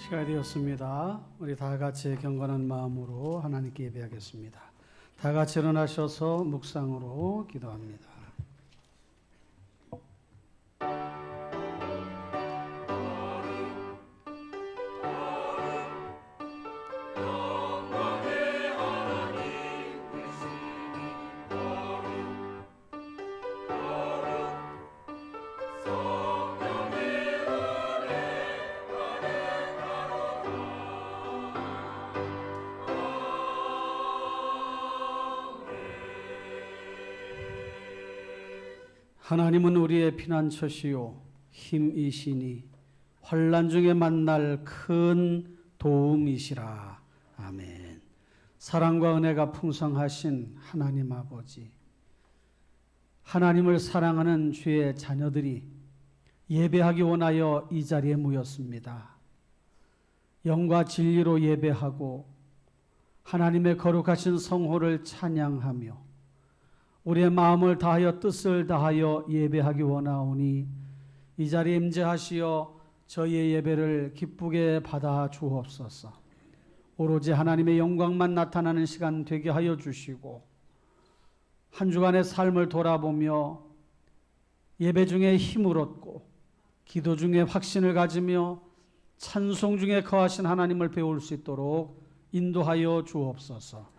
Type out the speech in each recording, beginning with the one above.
시간이 되었습니다. 우리 다 같이 경건한 마음으로 하나님께 예배하겠습니다. 다 같이 일어나셔서 묵상으로 기도합니다. 하나님은 우리의 피난처시요 힘이시니 환난 중에 만날 큰 도움이시라. 아멘. 사랑과 은혜가 풍성하신 하나님 아버지, 하나님을 사랑하는 주의 자녀들이 예배하기 원하여 이 자리에 모였습니다. 영과 진리로 예배하고 하나님의 거룩하신 성호를 찬양하며 우리의 마음을 다하여 뜻을 다하여 예배하기 원하오니 이 자리에 임재하시어 저희의 예배를 기쁘게 받아 주옵소서. 오로지 하나님의 영광만 나타나는 시간 되게 하여 주시고 한 주간의 삶을 돌아보며 예배 중에 힘을 얻고 기도 중에 확신을 가지며 찬송 중에 거하신 하나님을 배울 수 있도록 인도하여 주옵소서.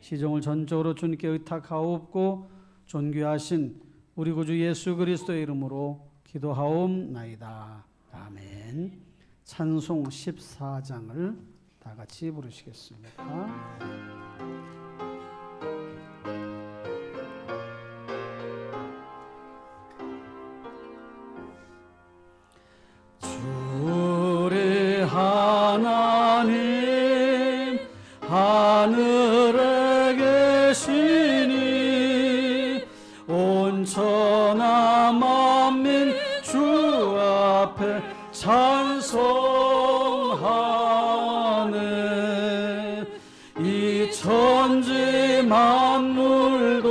시종을 전적으로 주님께 의탁하옵고 존귀하신 우리 구주 예수 그리스도의 이름으로 기도하옵나이다. 아멘. 찬송 14장을 다 같이 부르시겠습니다. 주의 하나님 하늘에 계시니 온 천하 만민 주 앞에 찬송하네. 이 천지 만물도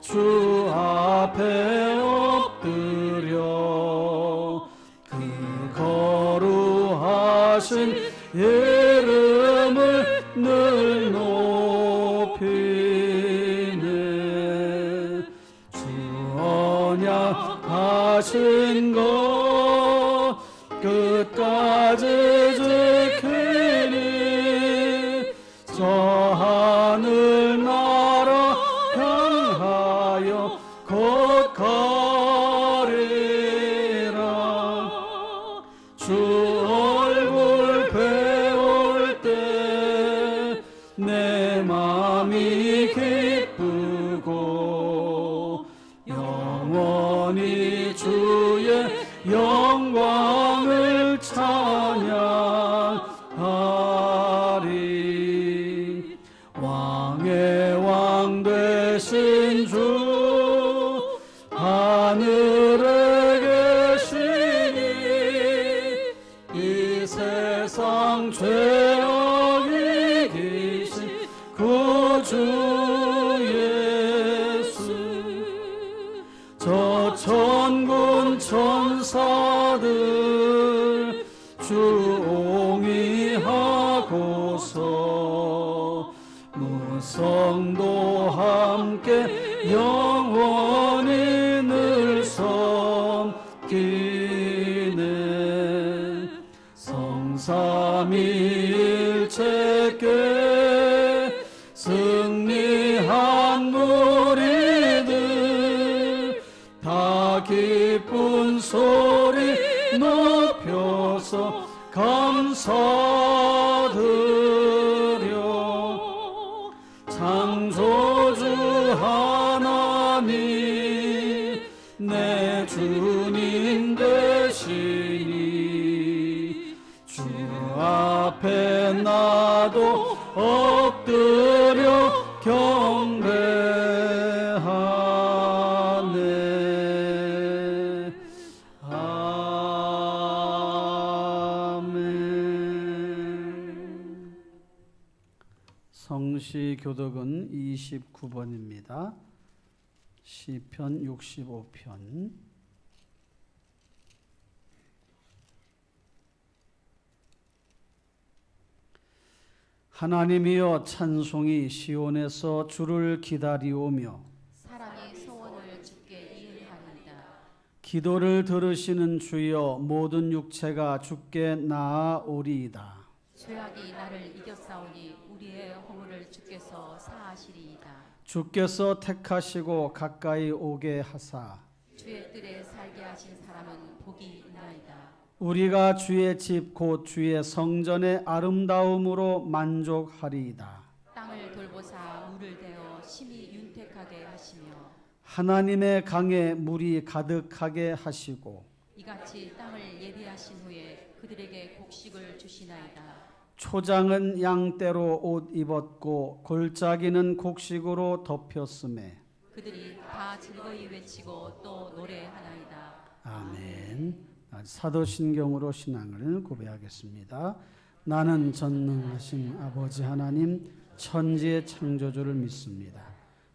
주 앞에 엎드려 그 거룩하신 이름을 늘 높이네. 주 언약하신 것 끝까지 지키니 저 하늘 나라 향하여 곧 가리라. 주 얼굴 배울 때 내 마음이 기쁘고 영원히 주의 영광을 찬양하리. 왕의 왕 되신 주 하늘에 계시니 이 세상 죄악 이기신 구주 예수. 저 천군 천사들 주옹이하고서 무성도 함께 영원히 늘 섬기네. 성삼위일체께 승리한 무리들 다 기쁜 소리 높여서 감사드려. 창조주 하나님 내 주님 되시니 주 앞에 나도 엎드려 경배하네. 아멘. 성시 교독은 29번입니다. 시편 65편. 하나님이여 찬송이 시온에서 주를 기다리오며 사람이 소원을 주께 이행하리이다. 기도를 들으시는 주여 모든 육체가 주께 나아오리이다. 죄악이 나를 이겼사오니 우리의 허물을 주께서 사하시리이다. 주께서 택하시고 가까이 오게 하사 주의 뜰에 살게 하신 사람은 복이 있나이다. 우리가 주의 집 곧 주의 성전의 아름다움으로 만족하리이다. 땅을 돌보사 물을 대어 심히 윤택하게 하시며 하나님의 강에 물이 가득하게 하시고 이같이 땅을 예비하신 후에 그들에게 곡식을 주시나이다. 초장은 양떼로 옷 입었고 골짜기는 곡식으로 덮였음에 그들이 다 즐거이 외치고 또 노래하나이다. 아멘. 사도신경으로 신앙을 고백하겠습니다. 나는 전능하신 아버지 하나님 천지의 창조주를 믿습니다.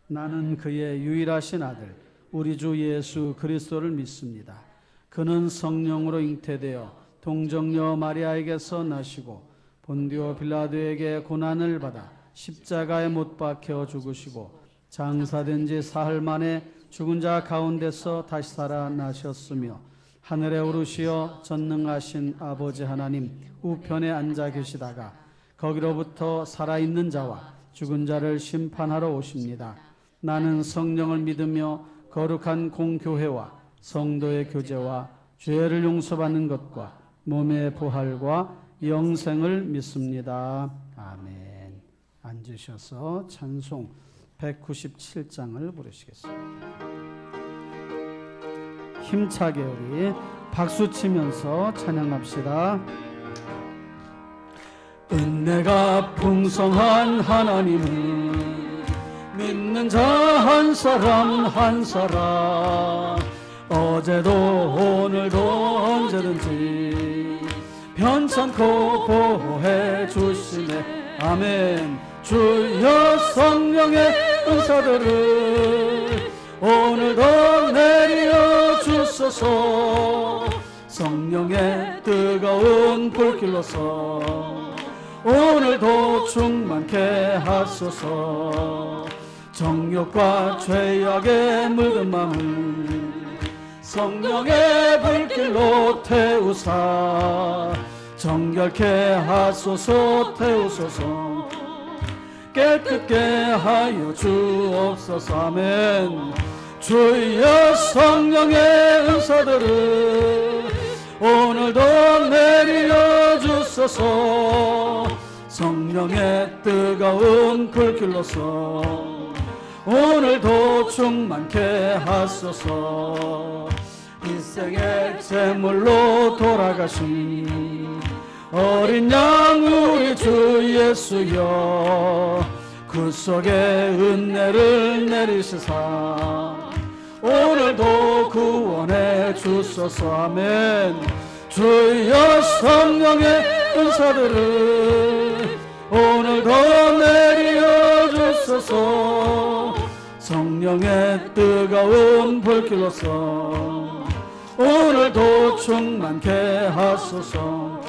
나는 그의 유일하신 아들 우리 주 예수 그리스도를 믿습니다. 그는 성령으로 잉태되어 동정녀 마리아에게서 나시고 본디오 빌라도에게 고난을 받아 십자가에 못 박혀 죽으시고 장사된 지 사흘 만에 죽은 자 가운데서 다시 살아나셨으며 하늘에 오르시어 전능하신 아버지 하나님 우편에 앉아 계시다가 거기로부터 살아있는 자와 죽은 자를 심판하러 오십니다. 나는 성령을 믿으며 거룩한 공교회와 성도의 교제와 죄를 용서받는 것과 몸의 부활과 영생을 믿습니다. 아멘. 앉으셔서 찬송 197장을 부르시겠습니다. 힘차게 우리 박수 치면서 찬양합시다. 은혜가 풍성한 하나님을 믿는 자 한 사람 한 사람 어제도 오늘도 언제든지 편찮고 보호해 주시네. 아멘. 주여 성령의 은사들을 오늘도 내려 주소서. 성령의 뜨거운 불길로서 오늘도 충만케 하소서. 정욕과 죄악에 물든 마음을 성령의 불길로 태우사 정결케 하소서. 태우소서. 깨끗게 하여 주옵소서. 아멘. 주여 성령의 은사들을 오늘도 내려 주소서. 성령의 뜨거운 불길로서 오늘도 충만케 하소서. 인생의 제물로 돌아가신 어린 양 우리 주 예수여 그 속에 은혜를 내리시사 오늘도 구원해 주소서. 아멘. 주여 성령의 은사들을 오늘도 내려 주소서. 성령의 뜨거운 불길로서 오늘도 충만케 하소서.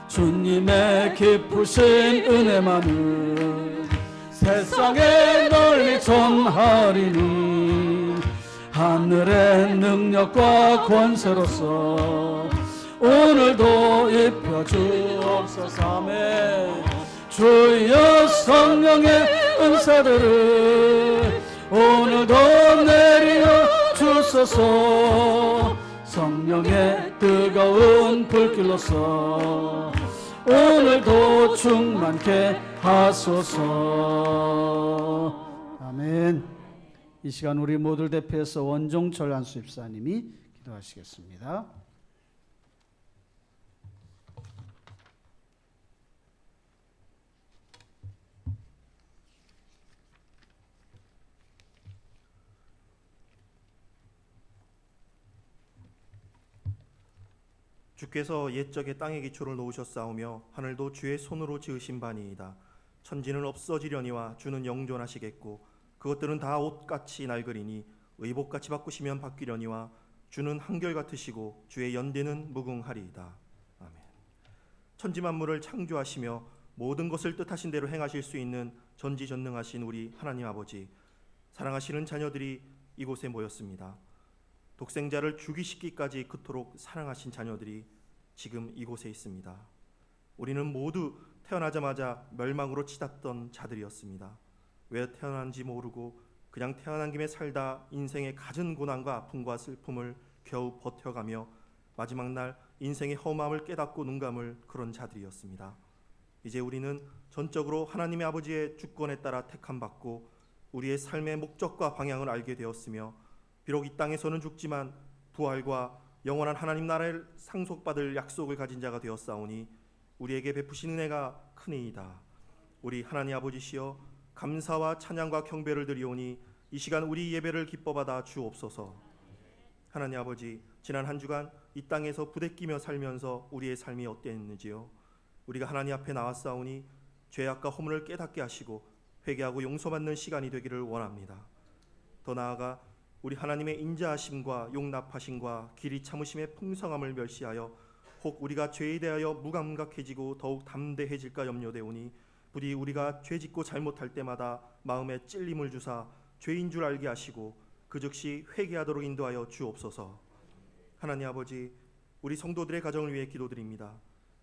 주님의 깊으신 은혜만을 세상에 널리 전하리니 하늘의 능력과 권세로서 오늘도 입혀 주옵소서. 아멘. 주여 성령의 은사들을 오늘도 내려 주소서. 성령의 뜨거운 불길로서 오늘도 충만케 하소서. 아멘. 이 시간 우리 모두를 대표해서 원종철 안수 집사님이 기도하시겠습니다. 주께서 옛적에 땅의 기초를 놓으셨사오며 하늘도 주의 손으로 지으신 바니이다. 천지는 없어지려니와 주는 영존하시겠고 그것들은 다 옷같이 낡으리니 의복같이 바꾸시면 바뀌려니와 주는 한결같으시고 주의 연대는 무궁하리이다. 아멘. 천지 만물을 창조하시며 모든 것을 뜻하신 대로 행하실 수 있는 전지전능하신 우리 하나님 아버지, 사랑하시는 자녀들이 이곳에 모였습니다. 독생자를 죽이시기까지 그토록 사랑하신 자녀들이 지금 이곳에 있습니다. 우리는 모두 태어나자마자 멸망으로 치닫던 자들이었습니다. 왜 태어난지 모르고 그냥 태어난 김에 살다 인생의 갖은 고난과 아픔과 슬픔을 겨우 버텨가며 마지막 날 인생의 험함을 깨닫고 눈감을 그런 자들이었습니다. 이제 우리는 전적으로 하나님의 아버지의 주권에 따라 택함받고 우리의 삶의 목적과 방향을 알게 되었으며, 비록 이 땅에서는 죽지만 부활과 영원한 하나님 나라를 상속받을 약속을 가진 자가 되었사오니 우리에게 베푸신 은혜가 크니이다. 우리 하나님 아버지시여, 감사와 찬양과 경배를 드리오니 이 시간 우리 예배를 기뻐 받아 주옵소서. 하나님 아버지, 지난 한 주간 이 땅에서 부대끼며 살면서 우리의 삶이 어땠는지요? 우리가 하나님 앞에 나왔사오니 죄악과 허물을 깨닫게 하시고 회개하고 용서받는 시간이 되기를 원합니다. 더 나아가 우리 하나님의 인자하심과 용납하심과 길이 참으심의 풍성함을 멸시하여 혹 우리가 죄에 대하여 무감각해지고 더욱 담대해질까 염려되오니 부디 우리가 죄짓고 잘못할 때마다 마음에 찔림을 주사 죄인 줄 알게 하시고 그 즉시 회개하도록 인도하여 주옵소서. 하나님 아버지, 우리 성도들의 가정을 위해 기도드립니다.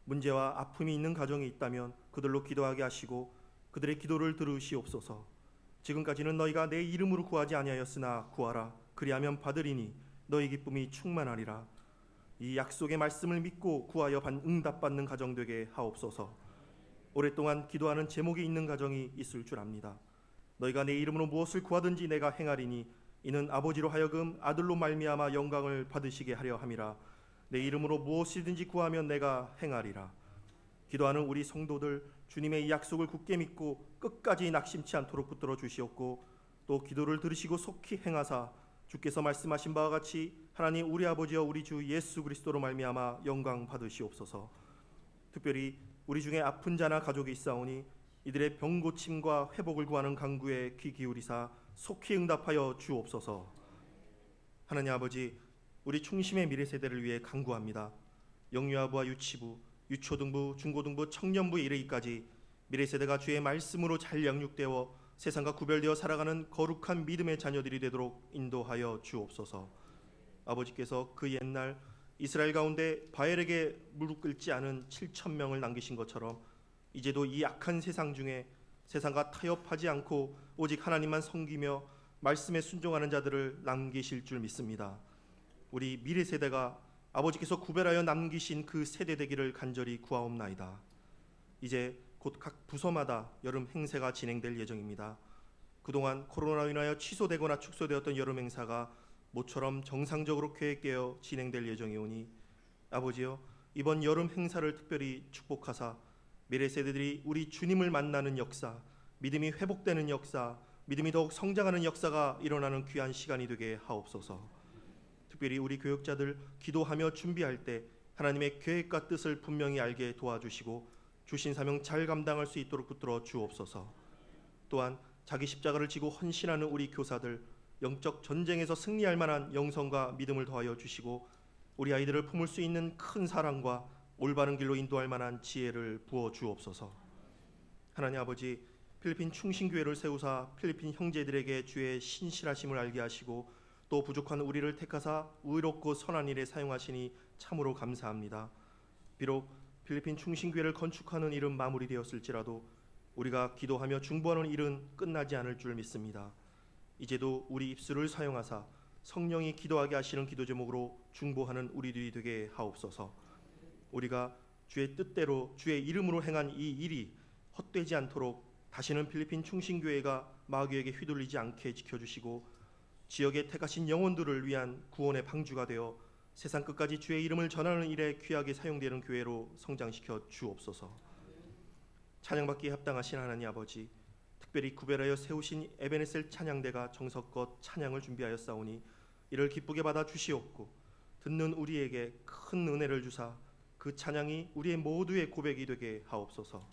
문제와 아픔이 있는 가정이 있다면 그들로 기도하게 하시고 그들의 기도를 들으시옵소서. 지금까지는 너희가 내 이름으로 구하지 아니하였으나 구하라, 그리하면 받으리니 너희 기쁨이 충만하리라. 이 약속의 말씀을 믿고 구하여 응답받는 가정 되게 하옵소서. 오랫동안 기도하는 제목이 있는 가정이 있을 줄 압니다. 너희가 내 이름으로 무엇을 구하든지 내가 행하리니 이는 아버지로 하여금 아들로 말미암아 영광을 받으시게 하려 함이라. 내 이름으로 무엇이든지 구하면 내가 행하리라. 기도하는 우리 성도들, 주님의 이 약속을 굳게 믿고 끝까지 낙심치 않도록 붙들어 주시옵고, 또 기도를 들으시고 속히 행하사 주께서 말씀하신 바와 같이 하나님 우리 아버지여 우리 주 예수 그리스도로 말미암아 영광 받으시옵소서. 특별히 우리 중에 아픈 자나 가족이 있사오니 이들의 병 고침과 회복을 구하는 간구에 귀 기울이사 속히 응답하여 주옵소서. 하나님 아버지, 우리 충심의 미래 세대를 위해 간구합니다. 영유아부와 유치부, 유초등부, 중고등부, 청년부에 이르기까지 미래 세대가 주의 말씀으로 잘 양육되어 세상과 구별되어 살아가는 거룩한 믿음의 자녀들이 되도록 인도하여 주옵소서. 아버지께서 그 옛날 이스라엘 가운데 바엘에게 무릎 꿇지 않은 7,000명을 남기신 것처럼 이제도 이 악한 세상 중에 세상과 타협하지 않고 오직 하나님만 섬기며 말씀에 순종하는 자들을 남기실 줄 믿습니다. 우리 미래 세대가 아버지께서 구별하여 남기신 그 세대 되기를 간절히 구하옵나이다. 이제 곧 각 부서마다 여름 행사가 진행될 예정입니다. 그동안 코로나로 인하여 취소되거나 축소되었던 여름 행사가 모처럼 정상적으로 계획되어 진행될 예정이오니 아버지여, 이번 여름 행사를 특별히 축복하사 미래 세대들이 우리 주님을 만나는 역사, 믿음이 회복되는 역사, 믿음이 더욱 성장하는 역사가 일어나는 귀한 시간이 되게 하옵소서. 특별히 우리 교역자들 기도하며 준비할 때 하나님의 계획과 뜻을 분명히 알게 도와주시고 주신 사명 잘 감당할 수 있도록 붙들어 주옵소서. 또한 자기 십자가를 지고 헌신하는 우리 교사들, 영적 전쟁에서 승리할 만한 영성과 믿음을 더하여 주시고 우리 아이들을 품을 수 있는 큰 사랑과 올바른 길로 인도할 만한 지혜를 부어 주옵소서. 하나님 아버지, 필리핀 충신교회를 세우사 필리핀 형제들에게 주의 신실하심을 알게 하시고 또 부족한 우리를 택하사 의롭고 선한 일에 사용하시니 참으로 감사합니다. 비록 필리핀 충신교회를 건축하는 일은 마무리되었을지라도 우리가 기도하며 중보하는 일은 끝나지 않을 줄 믿습니다. 이제도 우리 입술을 사용하사 성령이 기도하게 하시는 기도 제목으로 중보하는 우리들이 되게 하옵소서. 우리가 주의 뜻대로 주의 이름으로 행한 이 일이 헛되지 않도록 다시는 필리핀 충신교회가 마귀에게 휘둘리지 않게 지켜주시고 지역에 택하신 영혼들을 위한 구원의 방주가 되어 세상 끝까지 주의 이름을 전하는 일에 귀하게 사용되는 교회로 성장시켜 주옵소서. 찬양받기에 합당하신 하나님 아버지, 특별히 구별하여 세우신 에베네셀 찬양대가 정성껏 찬양을 준비하였사오니 이를 기쁘게 받아 주시옵고 듣는 우리에게 큰 은혜를 주사 그 찬양이 우리의 모두의 고백이 되게 하옵소서.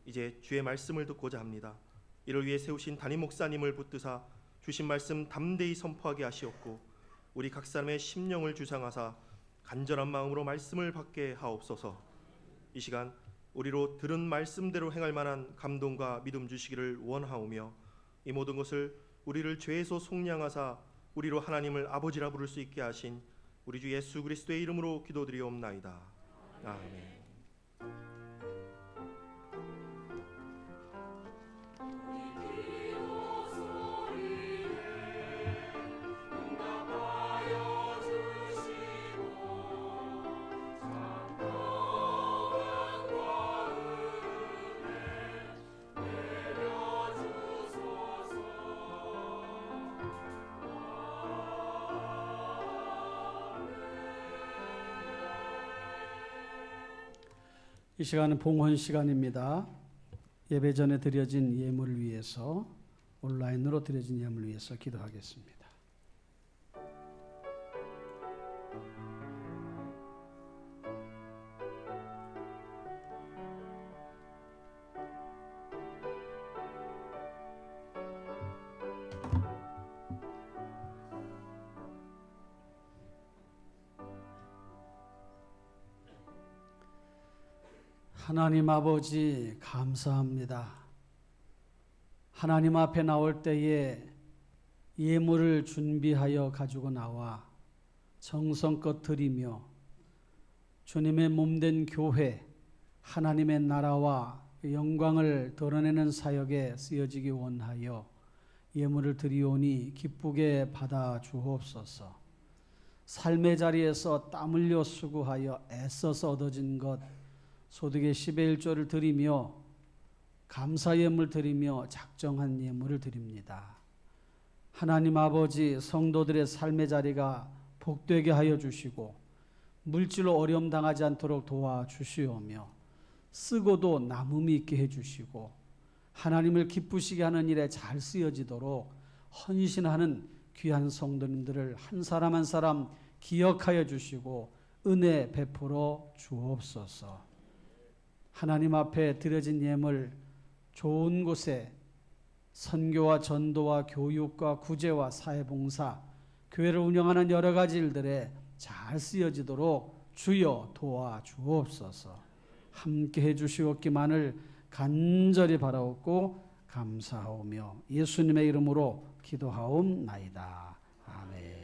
이제 주의 말씀을 듣고자 합니다. 이를 위해 세우신 담임 목사님을 붙드사 주신 말씀 담대히 선포하게 하시옵고 우리 각 사람의 심령을 주장하사 간절한 마음으로 말씀을 받게 하옵소서. 이 시간 우리로 들은 말씀대로 행할 만한 감동과 믿음 주시기를 원하오며 이 모든 것을 우리를 죄에서 속량하사 우리로 하나님을 아버지라 부를 수 있게 하신 우리 주 예수 그리스도의 이름으로 기도드리옵나이다. 아멘. 이 시간은 봉헌 시간입니다. 예배 전에 드려진 예물을 위해서 온라인으로 드려진 예물을 위해서 기도하겠습니다. 하나님 아버지 감사합니다. 하나님 앞에 나올 때에 예물을 준비하여 가지고 나와 정성껏 드리며 주님의 몸된 교회, 하나님의 나라와 영광을 드러내는 사역에 쓰여지기 원하여 예물을 드리오니 기쁘게 받아 주옵소서. 삶의 자리에서 땀 흘려 수고하여 애써서 얻어진 것 소득의 10의 1조를 드리며 감사 예물 드리며 작정한 예물을 드립니다. 하나님 아버지, 성도들의 삶의 자리가 복되게 하여 주시고 물질로 어려움 당하지 않도록 도와주시오며 쓰고도 남음이 있게 해주시고 하나님을 기쁘시게 하는 일에 잘 쓰여지도록 헌신하는 귀한 성도님들을 한 사람 한 사람 기억하여 주시고 은혜 베풀어 주옵소서. 하나님 앞에 드려진 예물 좋은 곳에 선교와 전도와 교육과 구제와 사회봉사, 교회를 운영하는 여러 가지 일들에 잘 쓰여지도록 주여 도와주옵소서. 함께 해주시옵기만을 간절히 바라옵고 감사하오며 예수님의 이름으로 기도하옵나이다. 아멘.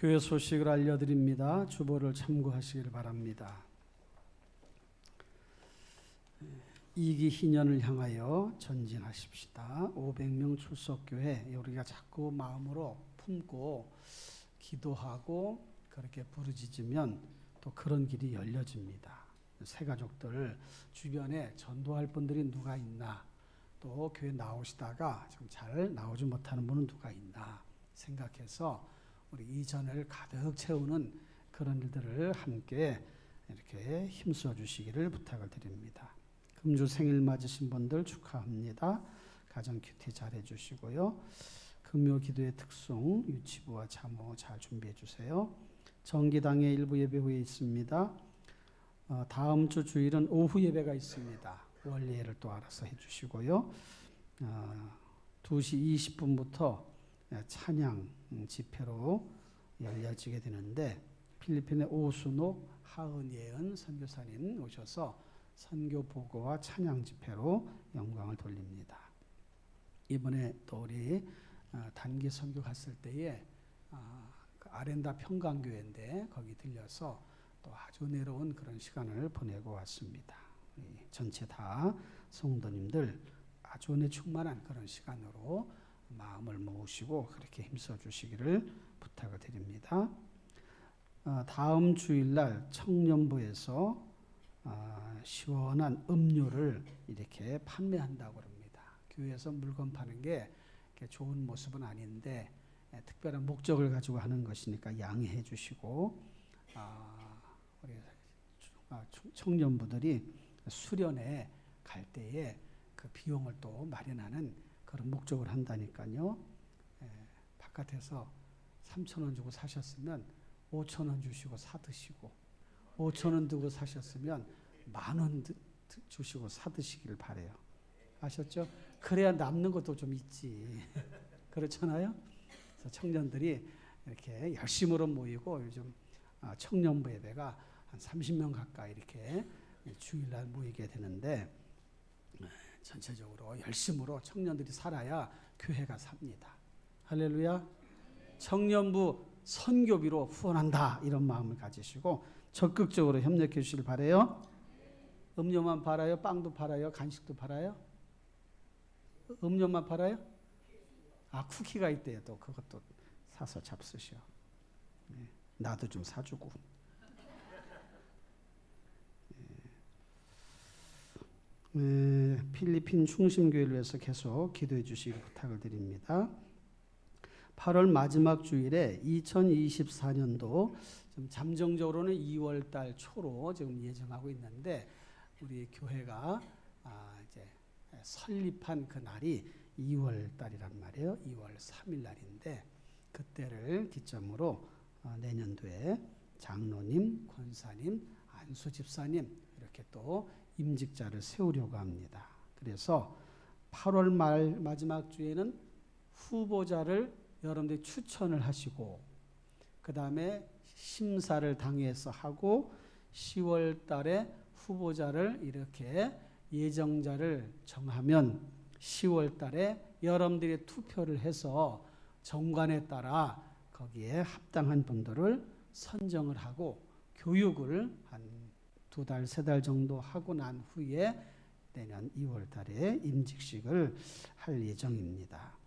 교회 소식을 알려드립니다. 주보를 참고하시길 바랍니다. 2기 희년을 향하여 전진하십시다. 500명 출석교회, 우리가 자꾸 마음으로 품고 기도하고 그렇게 부르짖으면 또 그런 길이 열려집니다. 새가족들 주변에 전도할 분들이 누가 있나, 또 교회 나오시다가 좀 잘 나오지 못하는 분은 누가 있나 생각해서 우리 이전을 가득 채우는 그런 일들을 함께 이렇게 힘써 주시기를 부탁을 드립니다. 금주 생일 맞으신 분들 축하합니다. 가정 큐티 잘 해주시고요. 금요 기도의 특송 유치부와 자모 잘 준비해 주세요. 정기당의 일부 예배 후에 있습니다. 다음 주 주일은 오후 예배가 있습니다. 원리회를 또 알아서 해주시고요. 2시 20분부터 찬양 집회로 열려지게 되는데 필리핀의 오순옥 하은예은 선교사님 오셔서 선교 보고와 찬양 집회로 영광을 돌립니다. 이번에 또 우리 단기 선교 갔을 때에 아렌다 평강교회인데 거기 들려서 또 아주 은혜로운 그런 시간을 보내고 왔습니다. 전체 다 성도님들 아주 은혜 충만한 그런 시간으로 마음을 모으시고 그렇게 힘써 주시기를 부탁을 드립니다. 다음 주일날 청년부에서 시원한 음료를 이렇게 판매한다고 합니다. 교회에서 물건 파는 게 좋은 모습은 아닌데 특별한 목적을 가지고 하는 것이니까 양해해 주시고 우리 청년부들이 수련회 갈 때에 그 비용을 또 마련하는 그런 목적을 한다니까요. 바깥에서 3,000원 주고 사셨으면 5,000원 주시고 사드시고 5,000원 두고 사셨으면 10,000원 주시고 사드시길 바래요. 아셨죠? 그래야 남는 것도 좀 있지. 그렇잖아요? 그래서 청년들이 이렇게 열심으로 모이고 요즘 청년부 예배가 한 30명 가까이 이렇게 주일날 모이게 되는데 전체적으로 열심으로 청년들이 살아야 교회가 삽니다. 할렐루야. 청년부 선교비로 후원한다 이런 마음을 가지시고 적극적으로 협력해 주시길 바라요. 음료만 팔아요? 빵도 팔아요? 간식도 팔아요? 음료만 팔아요? 쿠키가 있대요. 또 그것도 사서 잡수셔. 나도 좀 사주고. 필리핀 중심교회를 위해서 계속 기도해 주시기 부탁을 드립니다. 8월 마지막 주일에 2024년도 좀 잠정적으로는 2월 달 초로 지금 예정하고 있는데 우리 교회가 이제 설립한 그 날이 2월 달이란 말이에요. 2월 3일 날인데 그때를 기점으로 내년도에 장로님, 권사님, 안수 집사님 이렇게 또 임직자를 세우려고 합니다. 그래서 8월 말 마지막 주에는 후보자를 여러분들이 추천을 하시고 그 다음에 심사를 당해서 하고 10월 달에 후보자를 이렇게 예정자를 정하면 10월 달에 여러분들이 투표를 해서 정관에 따라 거기에 합당한 분들을 선정을 하고 교육을 한 2달, 3달 정도 하고 난 후에 내년 2월 달에 임직식을 할 예정입니다.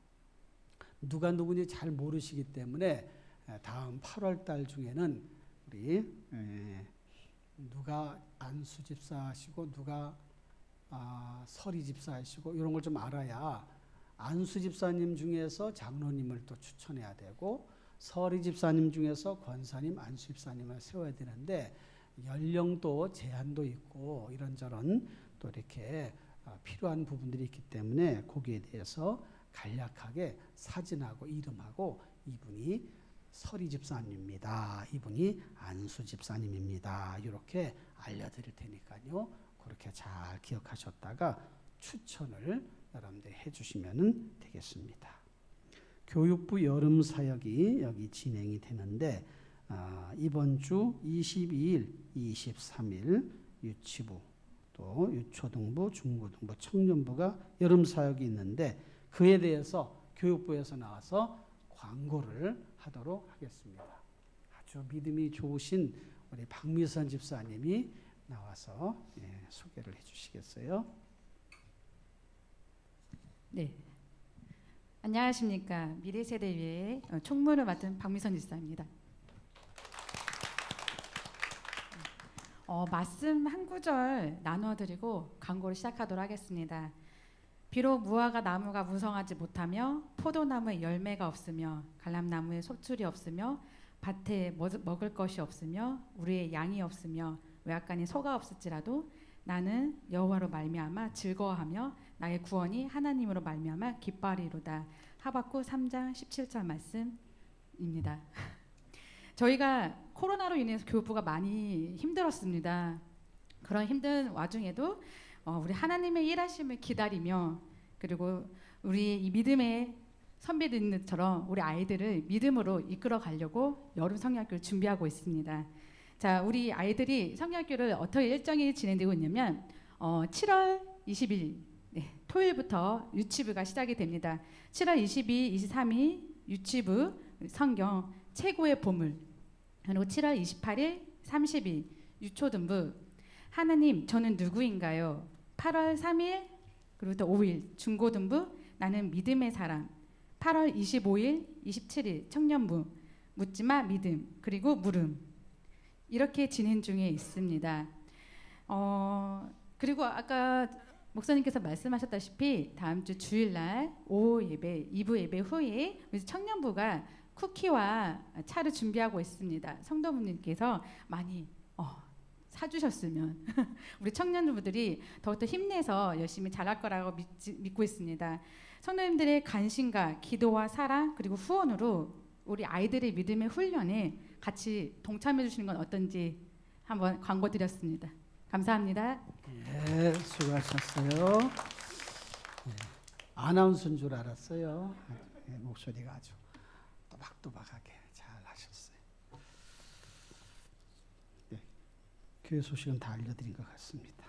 누가 누군지 잘 모르시기 때문에 다음 8월 달 중에는 우리 누가 안수 집사하시고 누가 서리 집사하시고 이런 걸 좀 알아야 안수 집사님 중에서 장로님을 또 추천해야 되고 서리 집사님 중에서 권사님, 안수 집사님을 세워야 되는데 연령도 제한도 있고 이런저런 또 이렇게 필요한 부분들이 있기 때문에 거기에 대해서 간략하게 사진하고 이름하고 이분이 서리 집사님입니다. 이분이 안수 집사님입니다. 이렇게 알려드릴 테니까요. 그렇게 잘 기억하셨다가 추천을 여러분들 해주시면 되겠습니다. 교육부 여름 사역이 여기 진행이 되는데 이번 주 22일, 23일 유치부 또 유초등부, 중고등부, 청년부가 여름 사역이 있는데 그에 대해서 교육부에서 나와서 광고를 하도록 하겠습니다. 아주 믿음이 좋으신 우리 박미선 집사님이 나와서 소개를 해주시겠어요? 네. 안녕하십니까. 미래세대위의 총무를 맡은 박미선 집사입니다. 말씀 한 구절 나누어드리고 광고를 시작하도록 하겠습니다. 비록 무화과 나무가 무성하지 못하며 포도나무에 열매가 없으며 갈람나무에 소출이 없으며 밭에 먹을 것이 없으며 우리의 양이 없으며 외양간에 소가 없을지라도 나는 여호와로 말미암아 즐거워하며 나의 구원이 하나님으로 말미암아 기뻐하리로다. 하박국 3장 17절 말씀입니다. 저희가 코로나로 인해서 교육부가 많이 힘들었습니다. 그런 힘든 와중에도 우리 하나님의 일하심을 기다리며 그리고 우리 이 믿음의 선배들처럼 우리 아이들을 믿음으로 이끌어 가려고 여름 성경학교를 준비하고 있습니다. 자, 우리 아이들이 성경학교를 어떻게 일정이 진행되고 있냐면 7월 20일 토요일부터 유치부가 시작이 됩니다. 7월 22, 23일 유치부 성경 최고의 보물, 그리고 7월 28일, 30일 유초등부 하나님 저는 누구인가요? 8월 3일 그리고 또 5일 중고등부 나는 믿음의 사람, 8월 25일, 27일 청년부 묻지마 믿음 그리고 물음 이렇게 진행 중에 있습니다. 그리고 아까 목사님께서 말씀하셨다시피 다음 주 주일날 오후 예배, 2부 예배 후에 청년부가 쿠키와 차를 준비하고 있습니다. 성도분들께서 많이 사주셨으면 우리 청년부들이 더욱더 힘내서 열심히 잘할 거라고 믿고 있습니다. 성도님들의 관심과 기도와 사랑 그리고 후원으로 우리 아이들의 믿음의 훈련에 같이 동참해 주시는 건 어떤지 한번 광고 드렸습니다. 감사합니다. 네, 수고하셨어요. 네, 아나운서인 줄 알았어요. 네, 목소리가 아주 또박또박하게 잘 하셨어요. 네, 교회 소식은 다 알려드린 것 같습니다.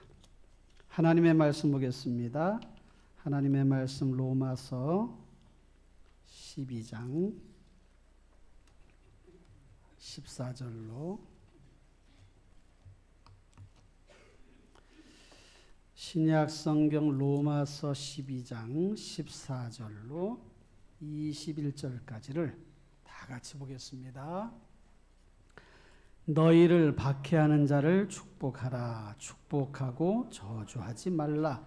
하나님의 말씀 보겠습니다. 하나님의 말씀 로마서 12장 14절로 신약 성경 로마서 12장 14절로 21절까지를 다 같이 보겠습니다. 너희를 박해하는 자를 축복하라. 축복하고 저주하지 말라.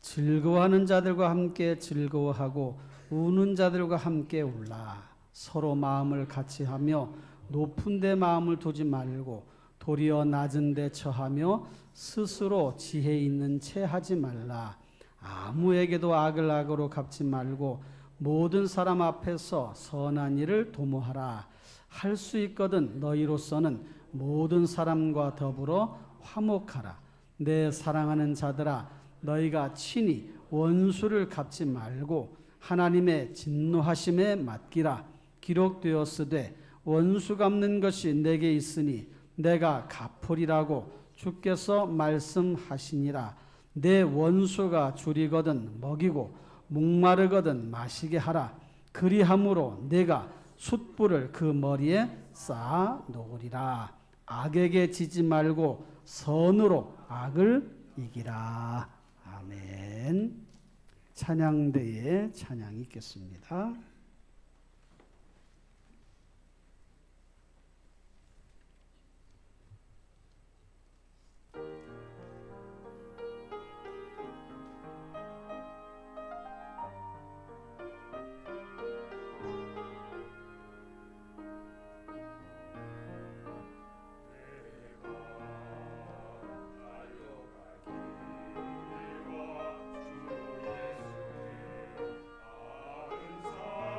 즐거워하는 자들과 함께 즐거워하고 우는 자들과 함께 울라. 서로 마음을 같이 하며 높은 데 마음을 두지 말고 도리어 낮은 데 처하며 스스로 지혜 있는 채 하지 말라. 아무에게도 악을 악으로 갚지 말고 모든 사람 앞에서 선한 일을 도모하라. 할 수 있거든 너희로서는 모든 사람과 더불어 화목하라. 내 사랑하는 자들아 너희가 친히 원수를 갚지 말고 하나님의 진노하심에 맡기라. 기록되었으되 원수 갚는 것이 내게 있으니 내가 갚으리라고 주께서 말씀하시니라. 내 원수가 줄이거든 먹이고 목마르거든 마시게 하라. 그리함으로 내가 숯불을 그 머리에 쌓아 놓으리라. 악에게 지지 말고 선으로 악을 이기라. 아멘. 찬양대에 찬양이 있겠습니다. 주의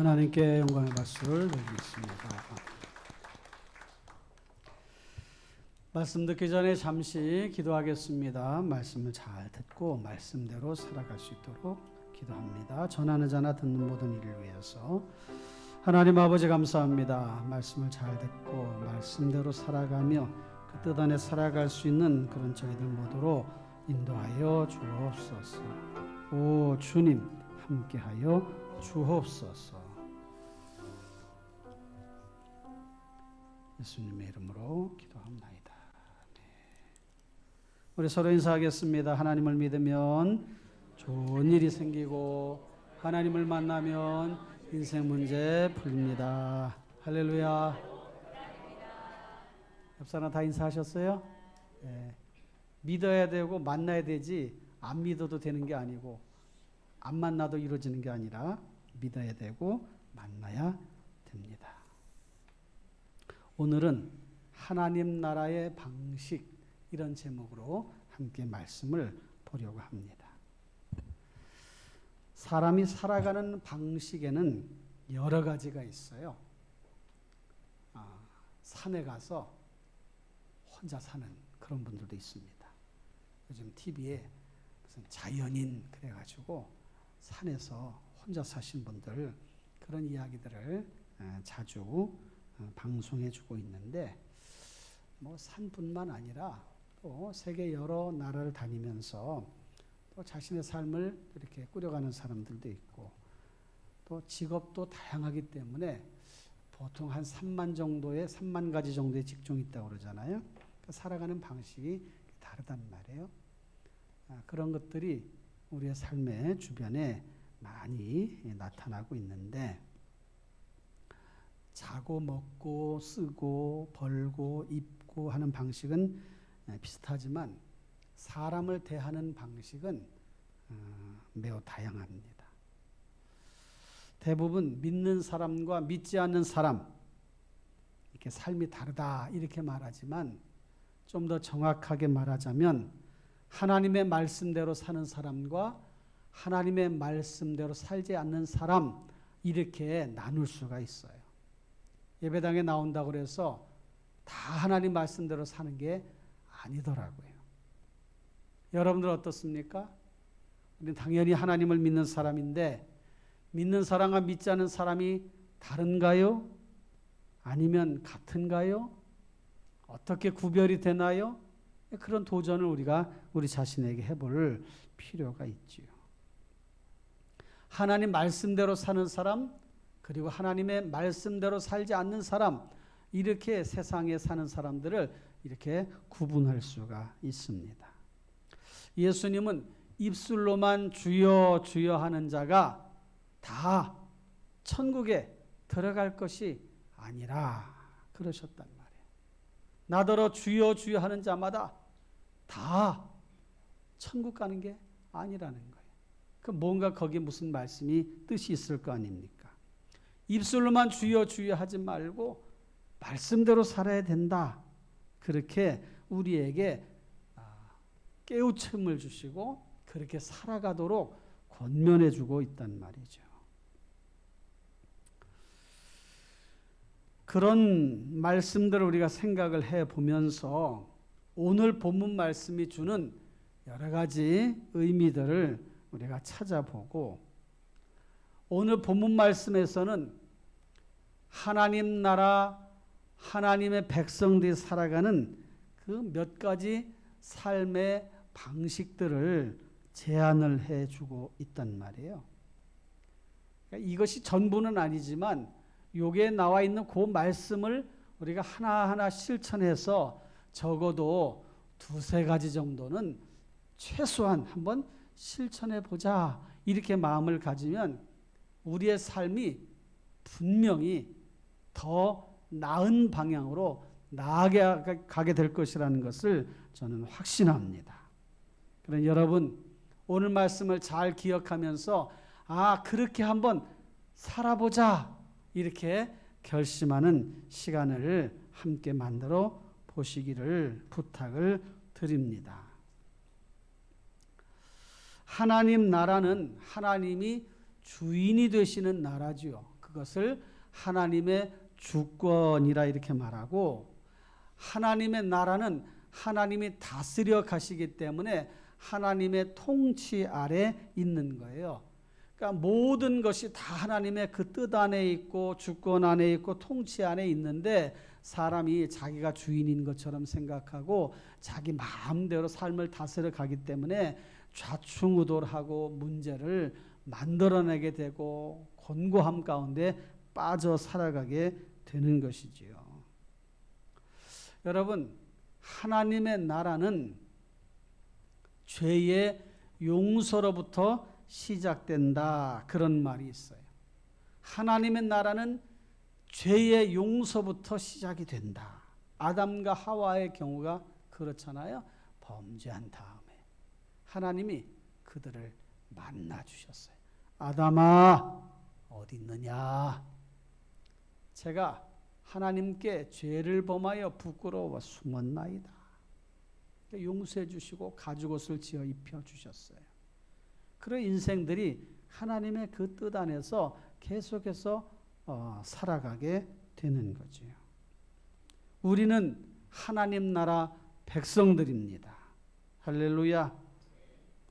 하나님께 영광의 박수를 드리겠습니다. 말씀 듣기 전에 잠시 기도하겠습니다. 말씀을 잘 듣고 말씀대로 살아갈 수 있도록 기도합니다. 전하는 자나 듣는 모든 이를 위해서 하나님 아버지 감사합니다. 말씀을 잘 듣고 말씀대로 살아가며 그 뜻 안에 살아갈 수 있는 그런 저희들 모두로 인도하여 주옵소서. 오 주님 함께하여 주옵소서. 예수님의 이름으로 기도합나이다. 네. 우리 서로 인사하겠습니다. 하나님을 믿으면 좋은 일이 생기고 하나님을 만나면 인생 문제 풀립니다. 할렐루야. 옆 사람 다 인사하셨어요? 네. 믿어야 되고 만나야 되지 안 믿어도 되는 게 아니고 안 만나도 이루어지는 게 아니라 믿어야 되고 만나야 됩니다. 오늘은 하나님 나라의 방식 이런 제목으로 함께 말씀을 보려고 합니다. 사람이 살아가는 방식에는 여러 가지가 있어요. 산에 가서 혼자 사는 그런 분들도 있습니다. 요즘 TV에 무슨 자연인 그래가지고 산에서 혼자 사신 분들 그런 이야기들을 자주 방송해주고 있는데 뭐 산뿐만 아니라 또 세계 여러 나라를 다니면서 또 자신의 삶을 이렇게 꾸려가는 사람들도 있고 또 직업도 다양하기 때문에 보통 한 3만 가지 정도의 직종이 있다고 그러잖아요. 그러니까 살아가는 방식이 다르단 말이에요. 그런 것들이 우리의 삶의 주변에 많이 나타나고 있는데 자고 먹고 쓰고 벌고 입고 하는 방식은 비슷하지만 사람을 대하는 방식은 매우 다양합니다. 대부분 믿는 사람과 믿지 않는 사람 이렇게 삶이 다르다 이렇게 말하지만 좀 더 정확하게 말하자면 하나님의 말씀대로 사는 사람과 하나님의 말씀대로 살지 않는 사람 이렇게 나눌 수가 있어요. 예배당에 나온다고 해서 다 하나님 말씀대로 사는 게 아니더라고요. 여러분들 어떻습니까? 우리는 당연히 하나님을 믿는 사람인데 믿는 사람과 믿지 않는 사람이 다른가요? 아니면 같은가요? 어떻게 구별이 되나요? 그런 도전을 우리가 우리 자신에게 해볼 필요가 있지요. 하나님 말씀대로 사는 사람 그리고 하나님의 말씀대로 살지 않는 사람 이렇게 세상에 사는 사람들을 이렇게 구분할 수가 있습니다. 예수님은 입술로만 주여 주여 하는 자가 다 천국에 들어갈 것이 아니라 그러셨단 말이에요. 나더러 주여 주여 하는 자마다 다 천국 가는 게 아니라는 거예요. 그 뭔가 거기에 무슨 말씀이 뜻이 있을 거 아닙니까? 입술로만 주여 주여 하지 말고 말씀대로 살아야 된다. 그렇게 우리에게 깨우침을 주시고 그렇게 살아가도록 권면해 주고 있단 말이죠. 그런 말씀들을 우리가 생각을 해보면서 오늘 본문 말씀이 주는 여러 가지 의미들을 우리가 찾아보고 오늘 본문 말씀에서는 하나님 나라 하나님의 백성들이 살아가는 그 몇 가지 삶의 방식들을 제안을 해주고 있단 말이에요. 그러니까 이것이 전부는 아니지만 여기에 나와 있는 그 말씀을 우리가 하나하나 실천해서 적어도 두세 가지 정도는 최소한 한번 실천해 보자 이렇게 마음을 가지면 우리의 삶이 분명히 더 나은 방향으로 나아가게 될 것이라는 것을 저는 확신합니다. 그러나 여러분 오늘 말씀을 잘 기억하면서 그렇게 한번 살아보자 이렇게 결심하는 시간을 함께 만들어 보시기를 부탁을 드립니다. 하나님 나라는 하나님이 주인이 되시는 나라지요. 그것을 하나님의 주권이라 이렇게 말하고, 하나님의 나라는 하나님이 다스려 가시기 때문에 하나님의 통치 아래 있는 거예요. 그러니까 모든 것이 다 하나님의 그 뜻 안에 있고 주권 안에 있고 통치 안에 있는데, 사람이 자기가 주인인 것처럼 생각하고 자기 마음대로 삶을 다스려 가기 때문에 좌충우돌하고 문제를 만들어내게 되고 곤고함 가운데 빠져 살아가게 되는 것이지요. 여러분, 하나님의 나라는 죄의 용서로부터 시작된다, 그런 말이 있어요. 하나님의 나라는 죄의 용서부터 시작이 된다. 아담과 하와의 경우가 그렇잖아요. 범죄한 다음에 하나님이 그들을 만나 주셨어요. 아담아, 어디 있느냐? 제가 하나님께 죄를 범하여 부끄러워 숨었나이다. 용서해 주시고 가죽옷을 지어 입혀 주셨어요. 그런 인생들이 하나님의 그 뜻 안에서 계속해서 살아가게 되는 거죠. 우리는 하나님 나라 백성들입니다. 할렐루야.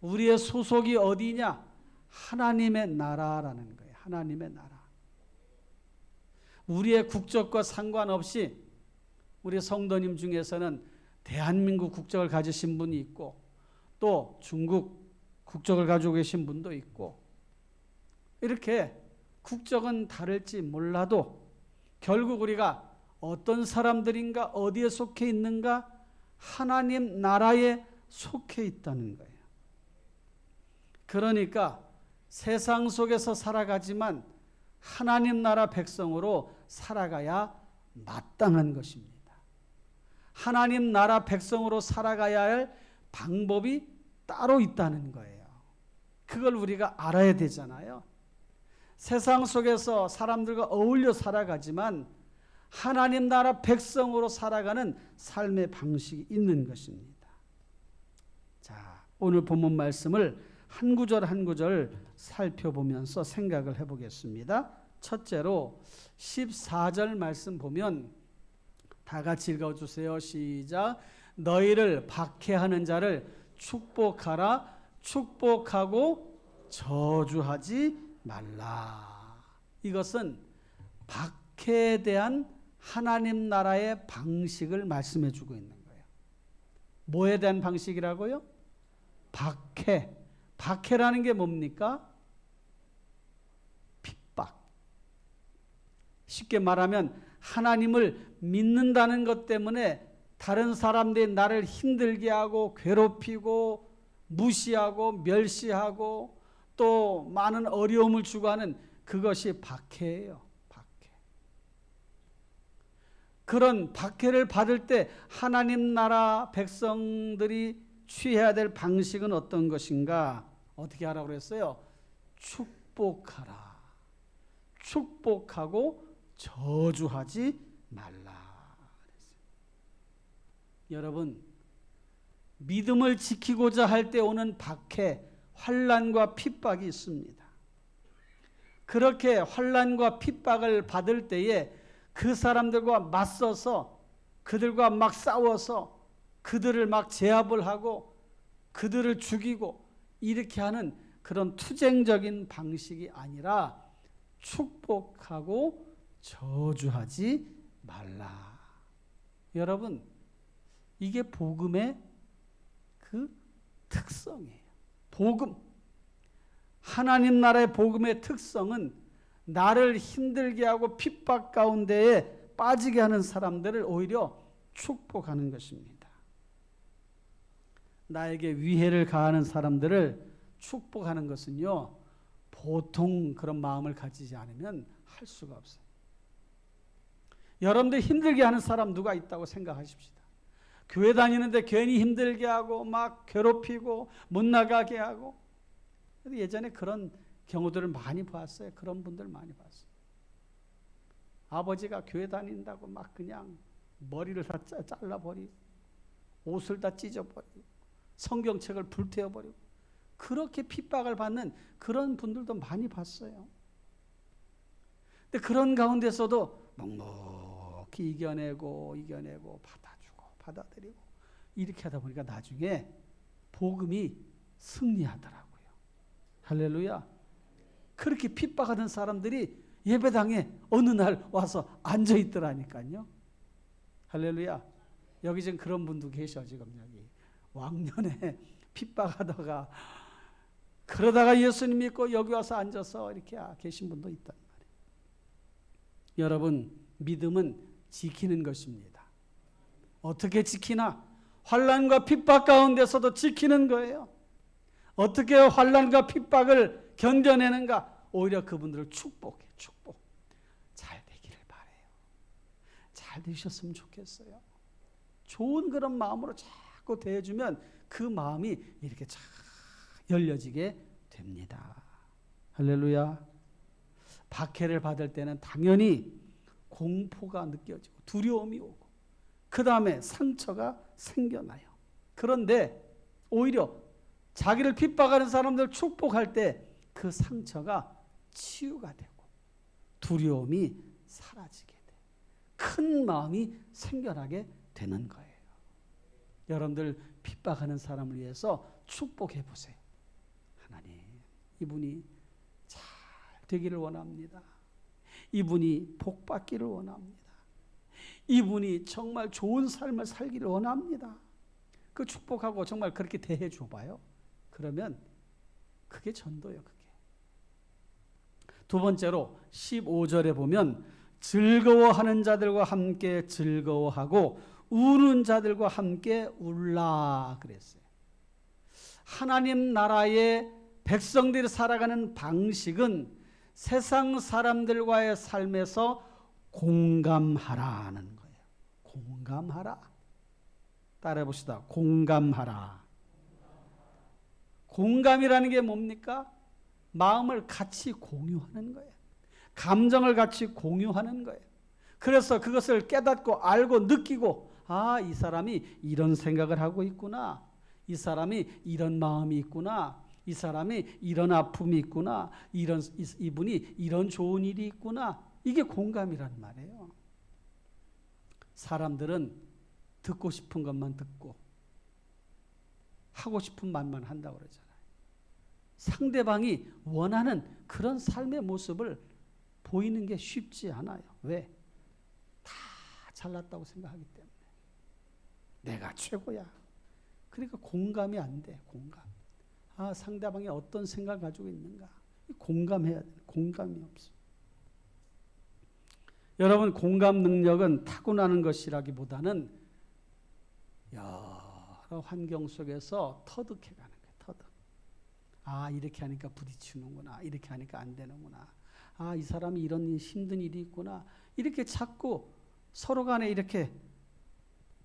우리의 소속이 어디냐? 하나님의 나라라는 거예요. 하나님의 나라. 우리의 국적과 상관없이 우리 성도님 중에서는 대한민국 국적을 가지신 분이 있고, 또 중국 국적을 가지고 계신 분도 있고, 이렇게 국적은 다를지 몰라도 결국 우리가 어떤 사람들인가, 어디에 속해 있는가? 하나님 나라에 속해 있다는 거예요. 그러니까 세상 속에서 살아가지만 하나님 나라 백성으로 살아가야 마땅한 것입니다. 하나님 나라 백성으로 살아가야 할 방법이 따로 있다는 거예요. 그걸 우리가 알아야 되잖아요. 세상 속에서 사람들과 어울려 살아가지만 하나님 나라 백성으로 살아가는 삶의 방식이 있는 것입니다. 자, 오늘 본문 말씀을 한 구절 한 구절 살펴보면서 생각을 해보겠습니다. 첫째로 14절 말씀 보면 다 같이 읽어주세요. 시작. 너희를 박해하는 자를 축복하라. 축복하고 저주하지 말라. 이것은 박해에 대한 하나님 나라의 방식을 말씀해 주고 있는 거예요. 뭐에 대한 방식이라고요? 박해. 박해라는 게 뭡니까? 핍박. 쉽게 말하면 하나님을 믿는다는 것 때문에 다른 사람들이 나를 힘들게 하고 괴롭히고 무시하고 멸시하고 또 많은 어려움을 주고 하는 그것이 박해예요. 박해. 그런 박해를 받을 때 하나님 나라 백성들이 취해야 될 방식은 어떤 것인가? 어떻게 하라고 그랬어요? 축복하라. 축복하고 저주하지 말라. 여러분, 믿음을 지키고자 할 때 오는 박해, 환난과 핍박이 있습니다. 그렇게 환난과 핍박을 받을 때에 그 사람들과 맞서서 그들과 막 싸워서 그들을 막 제압을 하고 그들을 죽이고 이렇게 하는 그런 투쟁적인 방식이 아니라 축복하고 저주하지 말라. 여러분, 이게 복음의 그 특성이에요. 복음. 하나님 나라의 복음의 특성은 나를 힘들게 하고 핍박 가운데에 빠지게 하는 사람들을 오히려 축복하는 것입니다. 나에게 위해를 가하는 사람들을 축복하는 것은요, 보통 그런 마음을 가지지 않으면 할 수가 없어요. 여러분들 힘들게 하는 사람 누가 있다고 생각하십시다. 교회 다니는데 괜히 힘들게 하고 막 괴롭히고 못 나가게 하고. 예전에 그런 경우들을 많이 봤어요. 그런 분들 많이 봤어요. 아버지가 교회 다닌다고 막 그냥 머리를 다 잘라버리고 옷을 다 찢어버리고 성경책을 불태워버리고 그렇게 핍박을 받는 그런 분들도 많이 봤어요. 근데 그런 가운데서도 넉넉히 이겨내고 받아주고 받아들이고 이렇게 하다 보니까 나중에 복음이 승리하더라고요. 할렐루야. 그렇게 핍박하던 사람들이 예배당에 어느 날 와서 앉아있더라니까요. 할렐루야. 여기 지금 그런 분도 계셔. 지금 여기 왕년에 핍박하다가 그러다가 예수님 믿고 여기 와서 앉아서 이렇게 계신 분도 있단 말이에요. 여러분, 믿음은 지키는 것입니다. 어떻게 지키나? 환난과 핍박 가운데서도 지키는 거예요. 어떻게 환난과 핍박을 견뎌내는가? 오히려 그분들을 축복해. 축복. 잘 되기를 바라요. 잘 되셨으면 좋겠어요. 좋은 그런 마음으로 자꾸 대해주면 그 마음이 이렇게 쫙 열려지게 됩니다. 할렐루야. 박해를 받을 때는 당연히 공포가 느껴지고 두려움이 오고 그 다음에 상처가 생겨나요. 그런데 오히려 자기를 핍박하는 사람들 축복할 때 그 상처가 치유가 되고 두려움이 사라지게 돼. 큰 마음이 생겨나게 되는 거예요. 여러분들 핍박하는 사람을 위해서 축복해 보세요. 하나님, 이분이 잘 되기를 원합니다. 이분이 복 받기를 원합니다. 이분이 정말 좋은 삶을 살기를 원합니다. 그 축복하고 정말 그렇게 대해 줘봐요. 그러면 그게 전도예요. 그게. 두 번째로 15절에 보면 즐거워하는 자들과 함께 즐거워하고 우는 자들과 함께 울라 그랬어요. 하나님 나라의 백성들이 살아가는 방식은 세상 사람들과의 삶에서 공감하라는 거예요. 공감하라. 따라해 봅시다. 공감하라. 공감이라는 게 뭡니까? 마음을 같이 공유하는 거예요. 감정을 같이 공유하는 거예요. 그래서 그것을 깨닫고 알고 느끼고 이 사람이 이런 생각을 하고 있구나. 이 사람이 이런 마음이 있구나. 이 사람이 이런 아픔이 있구나. 이분이 이런 좋은 일이 있구나. 이게 공감이란 말이에요. 사람들은 듣고 싶은 것만 듣고 하고 싶은 말만 한다고 그러잖아요. 상대방이 원하는 그런 삶의 모습을 보이는 게 쉽지 않아요. 왜? 다 잘났다고 생각하기 때문에. 내가 최고야. 그러니까 공감이 안 돼. 공감. 상대방이 어떤 생각을 가지고 있는가. 공감해야 돼. 공감이 없어. 여러분, 공감 능력은 타고나는 것이라기보다는 여러 환경 속에서 터득해 가는 거예요. 터득. 이렇게 하니까 부딪히는구나. 이렇게 하니까 안 되는구나. 이 사람이 이런 힘든 일이 있구나. 이렇게 자꾸 서로 간에 이렇게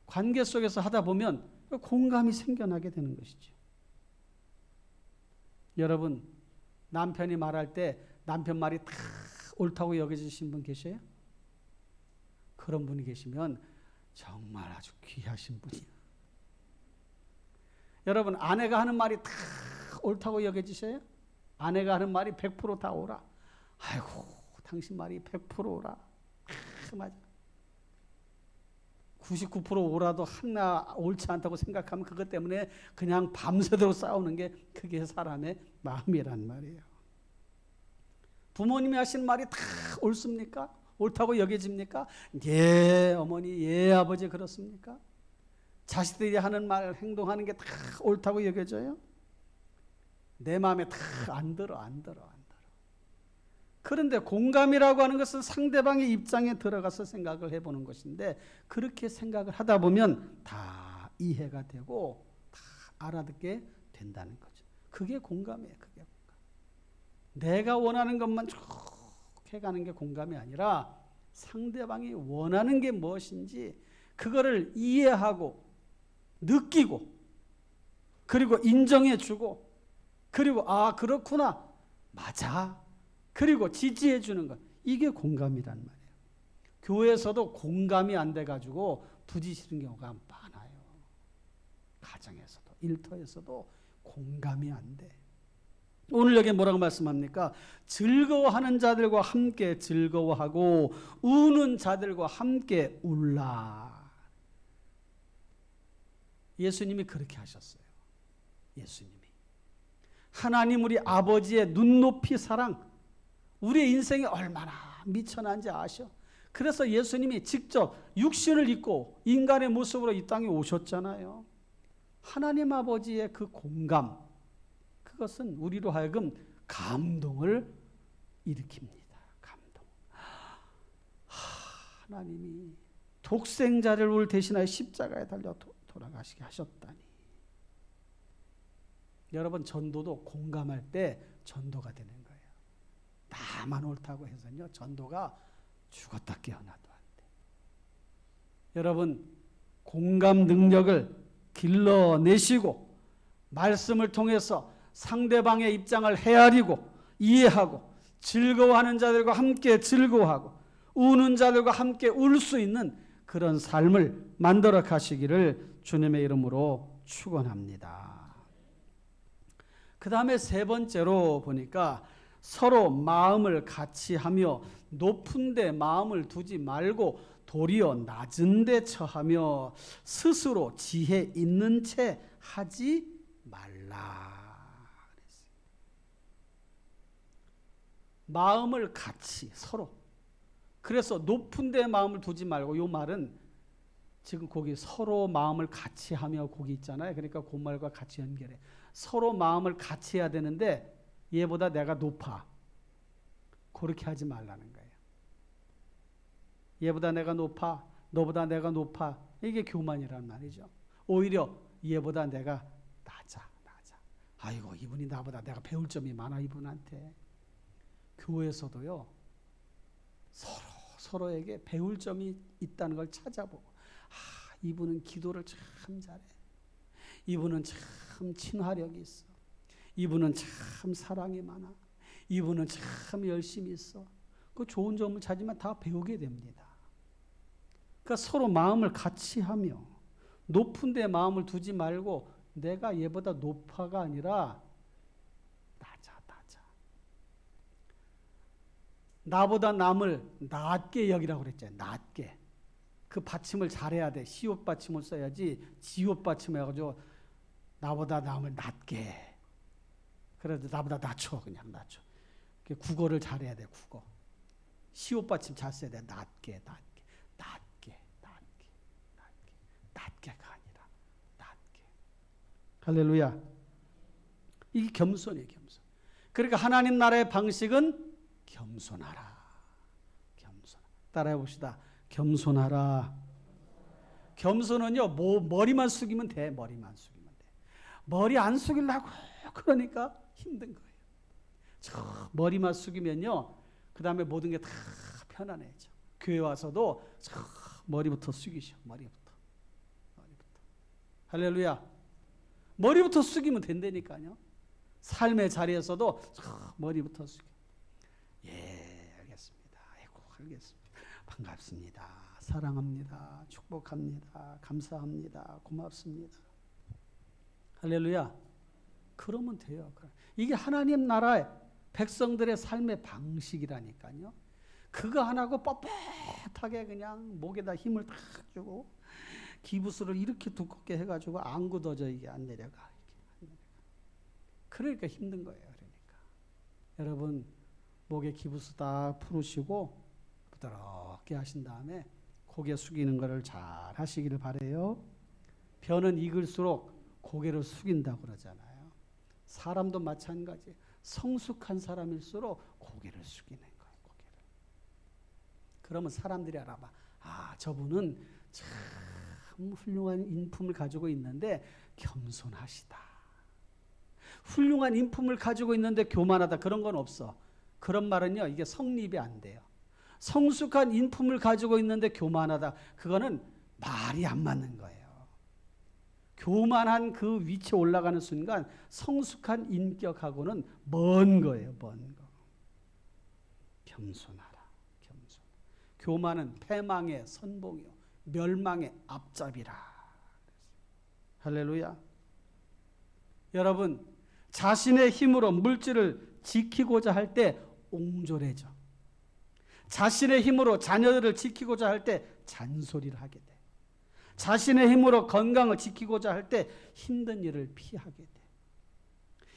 관계 속에서 하다 보면 공감이 생겨나게 되는 것이죠. 여러분, 남편이 말할 때 남편 말이 다 옳다고 여겨지신 분 계세요? 그런 분이 계시면 정말 아주 귀하신 분이에요. 여러분, 아내가 하는 말이 다 옳다고 여겨지세요? 아내가 하는 말이 100% 다 옳아. 아이고, 당신 말이 100% 옳아. 맞아. 99% 옳아도 하나 옳지 않다고 생각하면 그것 때문에 그냥 밤새도록 싸우는 게 그게 사람의 마음이란 말이에요. 부모님이 하신 말이 다 옳습니까? 옳다고 여겨집니까? 예, 어머니, 예, 아버지 그렇습니까? 자식들이 하는 말, 행동하는 게 다 옳다고 여겨져요? 내 마음에 다 안 들어. 그런데 공감이라고 하는 것은 상대방의 입장에 들어가서 생각을 해보는 것인데 그렇게 생각을 하다 보면 다 이해가 되고 다 알아듣게 된다는 거죠. 그게 공감이에요. 그게 공감. 내가 원하는 것만 쭉 해가는 게 공감이 아니라 상대방이 원하는 게 무엇인지 그거를 이해하고 느끼고 그리고 인정해주고 그리고 그렇구나. 맞아. 그리고 지지해 주는 것. 이게 공감이란 말이에요. 교회에서도 공감이 안 돼가지고 부딪히는 경우가 많아요. 가정에서도 일터에서도 공감이 안 돼. 오늘 여기 뭐라고 말씀합니까? 즐거워하는 자들과 함께 즐거워하고 우는 자들과 함께 울라. 예수님이 그렇게 하셨어요. 예수님이. 하나님 우리 아버지의 눈높이 사랑, 우리의 인생이 얼마나 미천한지 아셔. 그래서 예수님이 직접 육신을 입고 인간의 모습으로 이 땅에 오셨잖아요. 하나님 아버지의 그 공감, 그것은 우리로 하여금 감동을 일으킵니다. 감동. 하나님이 독생자를 우리 대신하여 십자가에 달려 돌아가시게 하셨다니. 여러분, 전도도 공감할 때 전도가 되는 거예요. 나만 옳다고 해서요, 전도가 죽었다 깨어나도 안 돼. 여러분, 공감 능력을 길러내시고 말씀을 통해서 상대방의 입장을 헤아리고 이해하고 즐거워하는 자들과 함께 즐거워하고 우는 자들과 함께 울 수 있는 그런 삶을 만들어 가시기를 주님의 이름으로 축원합니다. 그 다음에 세 번째로 보니까 서로 마음을 같이 하며 높은 데 마음을 두지 말고 도리어 낮은 데 처하며 스스로 지혜 있는 채 하지 말라. 마음을 같이 서로. 그래서 높은 데 마음을 두지 말고, 이 말은 지금 거기 서로 마음을 같이 하며 거기 있잖아요. 그러니까 그 말과 같이 연결해. 서로 마음을 같이 해야 되는데 얘보다 내가 높아. 그렇게 하지 말라는 거예요. 얘보다 내가 높아. 너보다 내가 높아. 이게 교만이란 말이죠. 오히려 얘보다 내가 낮아. 아이고, 이분이 나보다 내가 배울 점이 많아, 이분한테. 교회에서도요, 서로에게 배울 점이 있다는 걸 찾아보고, 이분은 기도를 참 잘해. 이분은 참 친화력이 있어. 이분은 참 사랑이 많아. 이분은 참 열심히 있어. 그 좋은 점을 찾으면 다 배우게 됩니다. 그러니까 서로 마음을 같이 하며 높은 데 마음을 두지 말고 내가 얘보다 높아가 아니라 낮아. 나보다 남을 낮게 여기라고 그랬잖아요. 낮게. 그 받침을 잘해야 돼. 시옷 받침을 써야지 지옷 받침 해가지고 나보다 남을 낮게. 그래도 나보다 낮춰. 그냥 낮춰. 국어를 잘해야 돼. 국어. 시옷 받침 잘 써야 돼. 낮게가 아니라 낮게. 할렐루야. 이게 겸손이에요. 겸손. 그러니까 하나님 나라의 방식은 겸손하라. 따라해 봅시다. 겸손하라. 겸손은요, 머리만 숙이면 돼. 머리 안 숙이려고 그러니까 힘든 거예요. 저 머리만 숙이면요, 그 다음에 모든 게 다 편안해져. 교회 와서도 저 머리부터 숙이셔. 머리부터. 할렐루야. 머리부터 숙이면 된다니까요. 삶의 자리에서도 저 머리부터 숙여. 예, 알겠습니다. 아이고, 알겠습니다. 반갑습니다. 사랑합니다. 축복합니다. 감사합니다. 고맙습니다. 할렐루야. 그러면 돼요. 이게 하나님 나라의 백성들의 삶의 방식이라니까요. 그거 하나고 뻣뻣하게 그냥 목에다 힘을 탁 주고 기부스를 이렇게 두껍게 해가지고 안 굳어져. 이게 안 내려가. 그러니까 힘든 거예요. 그러니까 여러분, 목에 기부스 딱 풀으시고 부드럽게 하신 다음에 고개 숙이는 것을 잘 하시기를 바라요. 벼는 익을수록 고개를 숙인다고 그러잖아요. 사람도 마찬가지. 성숙한 사람일수록 고개를 숙이는 거예요. 고개를. 그러면 사람들이 알아봐. 저분은 참 훌륭한 인품을 가지고 있는데 겸손하시다. 훌륭한 인품을 가지고 있는데 교만하다. 그런 건 없어. 그런 말은요, 이게 성립이 안 돼요. 성숙한 인품을 가지고 있는데 교만하다. 그거는 말이 안 맞는 거예요. 교만한 그 위치에 올라가는 순간 성숙한 인격하고는 먼 거예요. 먼 거. 겸손하라. 겸손. 교만은 패망의 선봉이요, 멸망의 앞잡이라. 할렐루야. 여러분, 자신의 힘으로 물질을 지키고자 할 때 옹졸해져. 자신의 힘으로 자녀들을 지키고자 할 때 잔소리를 하게 돼. 자신의 힘으로 건강을 지키고자 할 때 힘든 일을 피하게 돼.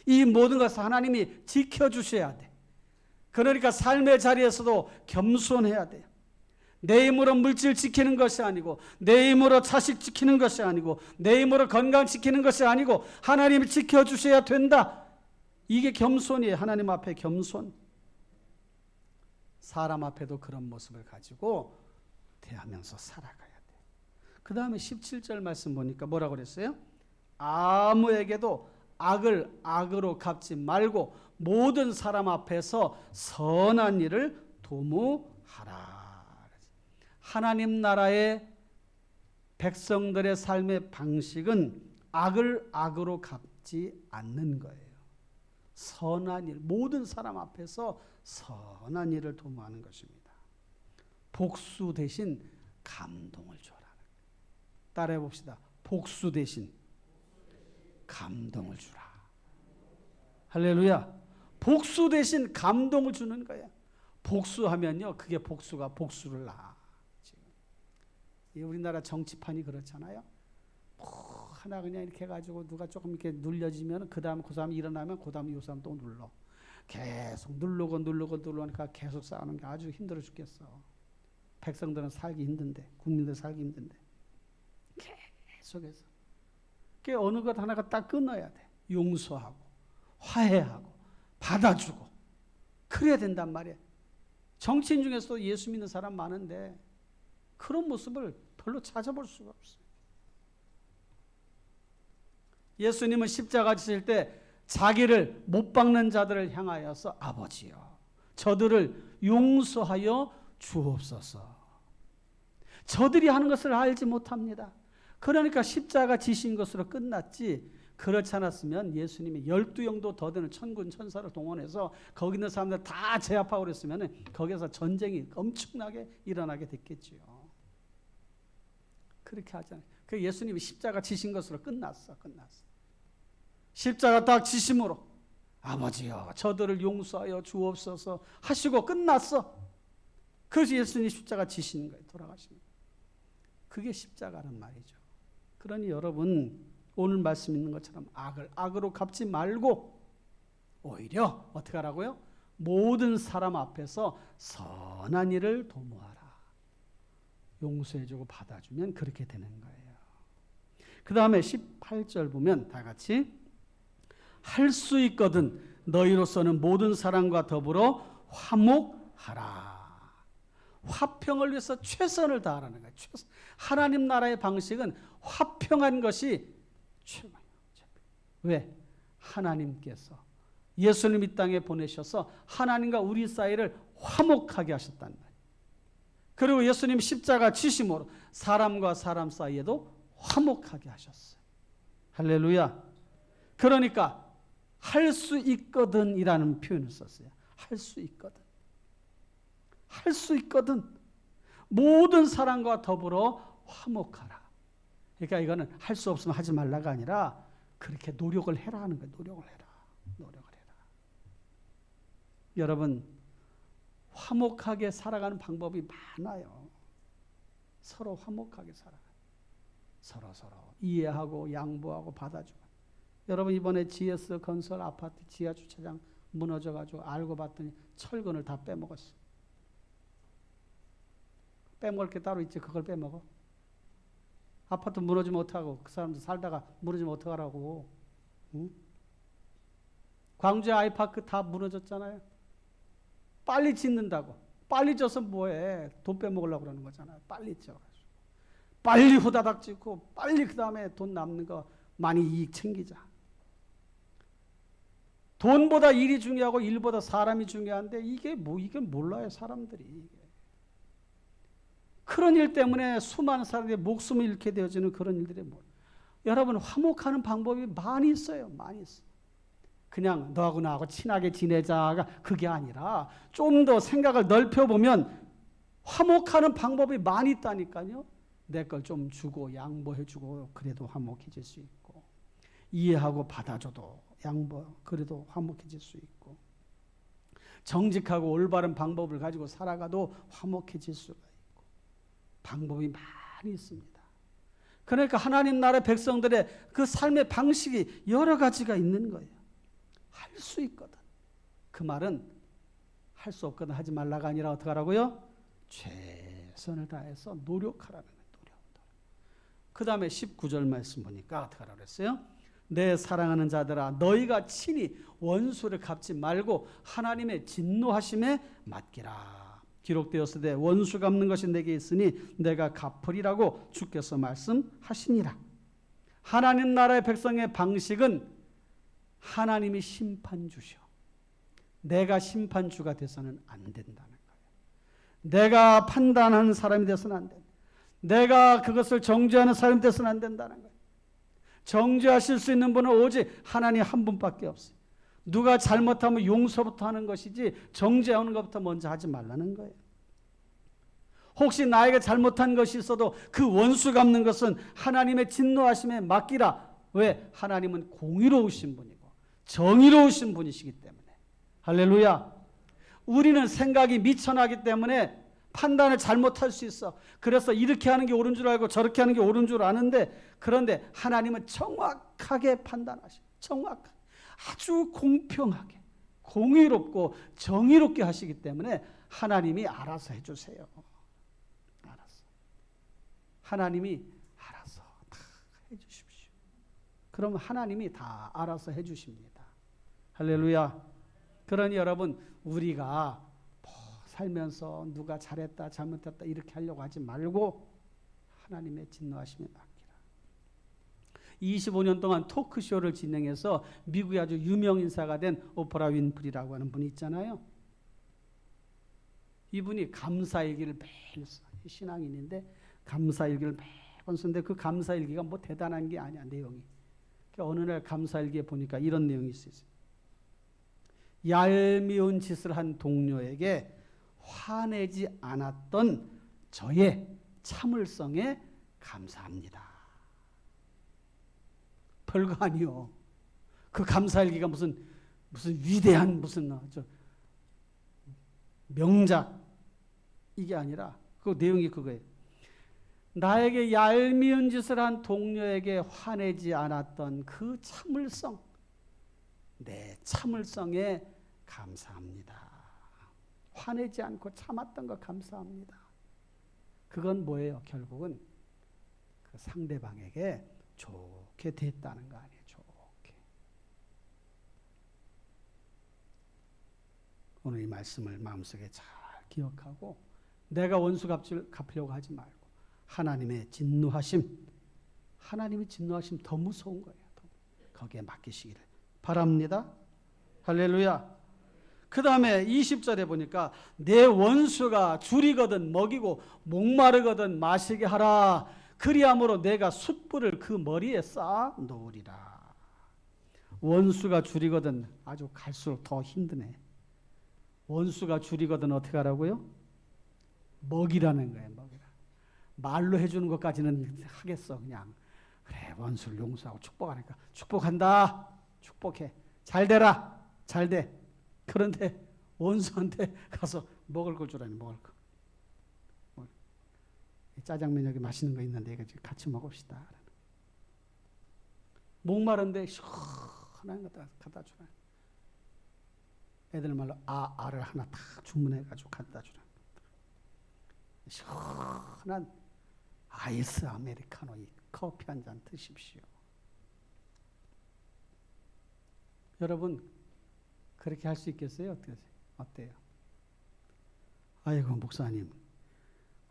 이 모든 것을 하나님이 지켜주셔야 돼. 그러니까 삶의 자리에서도 겸손해야 돼요. 내 힘으로 물질 지키는 것이 아니고, 내 힘으로 자식 지키는 것이 아니고, 내 힘으로 건강 지키는 것이 아니고 하나님이 지켜주셔야 된다. 이게 겸손이에요. 하나님 앞에 겸손. 사람 앞에도 그런 모습을 가지고 대하면서 살아가야 돼요. 그 다음에 17절 말씀 보니까 뭐라고 그랬어요? 아무에게도 악을 악으로 갚지 말고 모든 사람 앞에서 선한 일을 도모하라. 하나님 나라의 백성들의 삶의 방식은 악을 악으로 갚지 않는 거예요. 선한 일, 모든 사람 앞에서 선한 일을 도모하는 것입니다. 복수 대신 감동을 줘라. 따라해 봅시다. 복수 대신 감동을 주라. 할렐루야. 복수 대신 감동을 주는 거야. 복수하면요, 그게 복수가 복수를 낳아. 지금 우리나라 정치판이 그렇잖아요. 하나 그냥 이렇게 해가지고 누가 조금 이렇게 눌려지면 그 다음 그 사람이 일어나면 그 다음 이 사람 또 눌러. 계속 누르니까 계속 싸우는 게 아주 힘들어 죽겠어. 백성들은 살기 힘든데, 국민들 살기 힘든데 계속해서. 그 어느 것 하나가 딱 끊어야 돼. 용서하고 화해하고 받아주고 그래야 된단 말이야. 정치인 중에서도 예수 믿는 사람 많은데 그런 모습을 별로 찾아볼 수가 없어요. 예수님은 십자가 지실 때 자기를 못 박는 자들을 향하여서 아버지여 저들을 용서하여 주옵소서. 저들이 하는 것을 알지 못합니다. 그러니까 십자가 지신 것으로 끝났지, 그렇지 않았으면 예수님이 12영도 더 되는 천군 천사를 동원해서 거기 있는 사람들 다 제압하고 그랬으면 거기서 전쟁이 엄청나게 일어나게 됐겠지요. 그렇게 하잖아요. 그 예수님이 십자가 지신 것으로 끝났어. 십자가 딱 지심으로 아버지여 저들을 용서하여 주옵소서 하시고 끝났어. 그래서 예수님이 십자가 지시는 거예요. 돌아가시는 거예요. 그게 십자가란 말이죠. 그러니 여러분 오늘 말씀 있는 것처럼 악을 악으로 갚지 말고 오히려 어떻게 하라고요? 모든 사람 앞에서 선한 일을 도모하라. 용서해주고 받아주면 그렇게 되는 거예요. 그 다음에 18절 보면 다 같이 할 수 있거든 너희로서는 모든 사람과 더불어 화목하라. 화평을 위해서 최선을 다하라는 거예요. 하나님 나라의 방식은 화평한 것이 최고예요. 왜? 하나님께서 예수님 이 땅에 보내셔서 하나님과 우리 사이를 화목하게 하셨단 말이에요. 그리고 예수님 십자가 지심으로 사람과 사람 사이에도 화목하게 하셨어요. 할렐루야. 그러니까 할 수 있거든 이라는 표현을 썼어요. 할 수 있거든. 할 수 있거든. 모든 사람과 더불어 화목하라. 그러니까 이거는 할 수 없으면 하지 말라가 아니라 그렇게 노력을 해라 하는 거예요. 노력을 해라. 여러분 화목하게 살아가는 방법이 많아요. 서로 화목하게 살아가요. 서로 이해하고 양보하고 받아주고. 여러분 이번에 GS 건설 아파트 지하 주차장 무너져가지고 알고 봤더니 철근을 다 빼먹었어. 빼먹을 게 따로 있지 그걸 빼먹어? 아파트 무너지면 어떡하고 그 사람들 살다가 무너지면 어떡하라고. 응? 광주의 아이파크 다 무너졌잖아요. 빨리 짓는다고. 빨리 져서 뭐해. 돈 빼먹으려고 그러는 거잖아요. 빨리 져가지고. 빨리 후다닥 짓고 빨리 그 다음에 돈 남는 거 많이 이익 챙기자. 돈보다 일이 중요하고 일보다 사람이 중요한데 이게 몰라요 사람들이. 그런 일 때문에 수많은 사람들이 목숨을 잃게 되어지는 그런 일들이 여러분 화목하는 방법이 많이 있어요. 많이 있어. 그냥 너하고 나하고 친하게 지내자가 그게 아니라 좀 더 생각을 넓혀보면 화목하는 방법이 많이 있다니까요. 내 걸 좀 주고 양보해주고 그래도 화목해질 수 있고 이해하고 받아줘도 그래도 화목해질 수 있고, 정직하고 올바른 방법을 가지고 살아가도 화목해질 수가 있고, 방법이 많이 있습니다. 그러니까 하나님 나라 백성들의 그 삶의 방식이 여러 가지가 있는 거예요. 할 수 있거든. 그 말은 할 수 없거든 하지 말라가 아니라 어떻게 하라고요? 최선을 다해서 노력하라는 거예요. 그 다음에 19절 말씀 보니까 어떻게 하라고 그랬어요? 내 사랑하는 자들아, 너희가 친히 원수를 갚지 말고 하나님의 진노하심에 맡기라. 기록되었으되 원수 갚는 것이 내게 있으니 내가 갚으리라고 주께서 말씀하시니라. 하나님 나라의 백성의 방식은 하나님이 심판주셔. 내가 심판주가 돼서는 안 된다는 거예요. 내가 판단하는 사람이 돼서는 안 된다. 내가 그것을 정죄하는 사람이 돼서는 안 된다는 거예요. 정죄하실 수 있는 분은 오직 하나님 한 분밖에 없어요. 누가 잘못하면 용서부터 하는 것이지 정죄하는 것부터 먼저 하지 말라는 거예요. 혹시 나에게 잘못한 것이 있어도 그 원수 갚는 것은 하나님의 진노하심에 맡기라. 왜? 하나님은 공의로우신 분이고 정의로우신 분이시기 때문에. 할렐루야. 우리는 생각이 미천하기 때문에 판단을 잘못할 수 있어. 그래서 이렇게 하는 게 옳은 줄 알고 저렇게 하는 게 옳은 줄 아는데, 그런데 하나님은 정확하게 판단하셔. 정확하게. 아주 공평하게, 공의롭고 정의롭게 하시기 때문에 하나님이 알아서 해주세요. 알아서. 하나님이 알아서 다 해주십시오. 그럼 하나님이 다 알아서 해주십니다. 할렐루야. 그러니 여러분, 우리가 살면서 누가 잘했다 잘못했다 이렇게 하려고 하지 말고 하나님의 진노하심에 맡기라. 25년 동안 토크쇼를 진행해서 미국의 아주 유명 인사가 된 오프라 윈프리라고 하는 분이 있잖아요. 이분이 감사일기를 매일 써. 신앙인인데 감사일기를 매번 쓰는데 그 감사일기가 뭐 대단한 게 아니야, 내용이. 그러니까 어느 날 감사일기에 보니까 이런 내용이 있어요. 얄미운 짓을 한 동료에게 화내지 않았던 저의 참을성에 감사합니다. 별거 아니요. 그 감사일기가 무슨 위대한 명작 이게 아니라 그 내용이 그거예요. 나에게 얄미운 짓을 한 동료에게 화내지 않았던 그 참을성, 내 참을성에 감사합니다. 화내지 않고 참았던 거 감사합니다. 그건 뭐예요? 결국은 그 상대방에게 좋게 됐다는 거 아니에요. 좋게. 오늘 이 말씀을 마음속에 잘 기억하고 내가 원수 갚으려고 하지 말고 하나님의 진노하심, 하나님의 진노하심 더 무서운 거예요. 거기에 맡기시기를 바랍니다. 할렐루야. 그 다음에 20절에 보니까 내 원수가 줄이거든 먹이고 목마르거든 마시게 하라. 그리함으로 내가 숯불을 그 머리에 쌓아 놓으리라. 원수가 줄이거든 아주 갈수록 더 힘드네. 원수가 줄이거든 어떻게 하라고요? 먹이라는 거예요. 먹이라. 말로 해주는 것까지는 하겠어. 그냥 그래 원수를 용서하고 축복하니까 축복한다. 축복해. 잘 되라. 잘 돼. 그런데 원수한테 가서 먹을 걸 주라니. 먹을 거. 짜장면 여기 맛있는 거 있는데 이거 같이 먹읍시다. 목마른데 시원한 거 갖다 주라. 애들 말로 알을 하나 딱 주문해가지고 갖다 주라. 시원한 아이스 아메리카노 커피 한 잔 드십시오. 여러분 그렇게 할 수 있겠어요? 어때요? 아이고 목사님,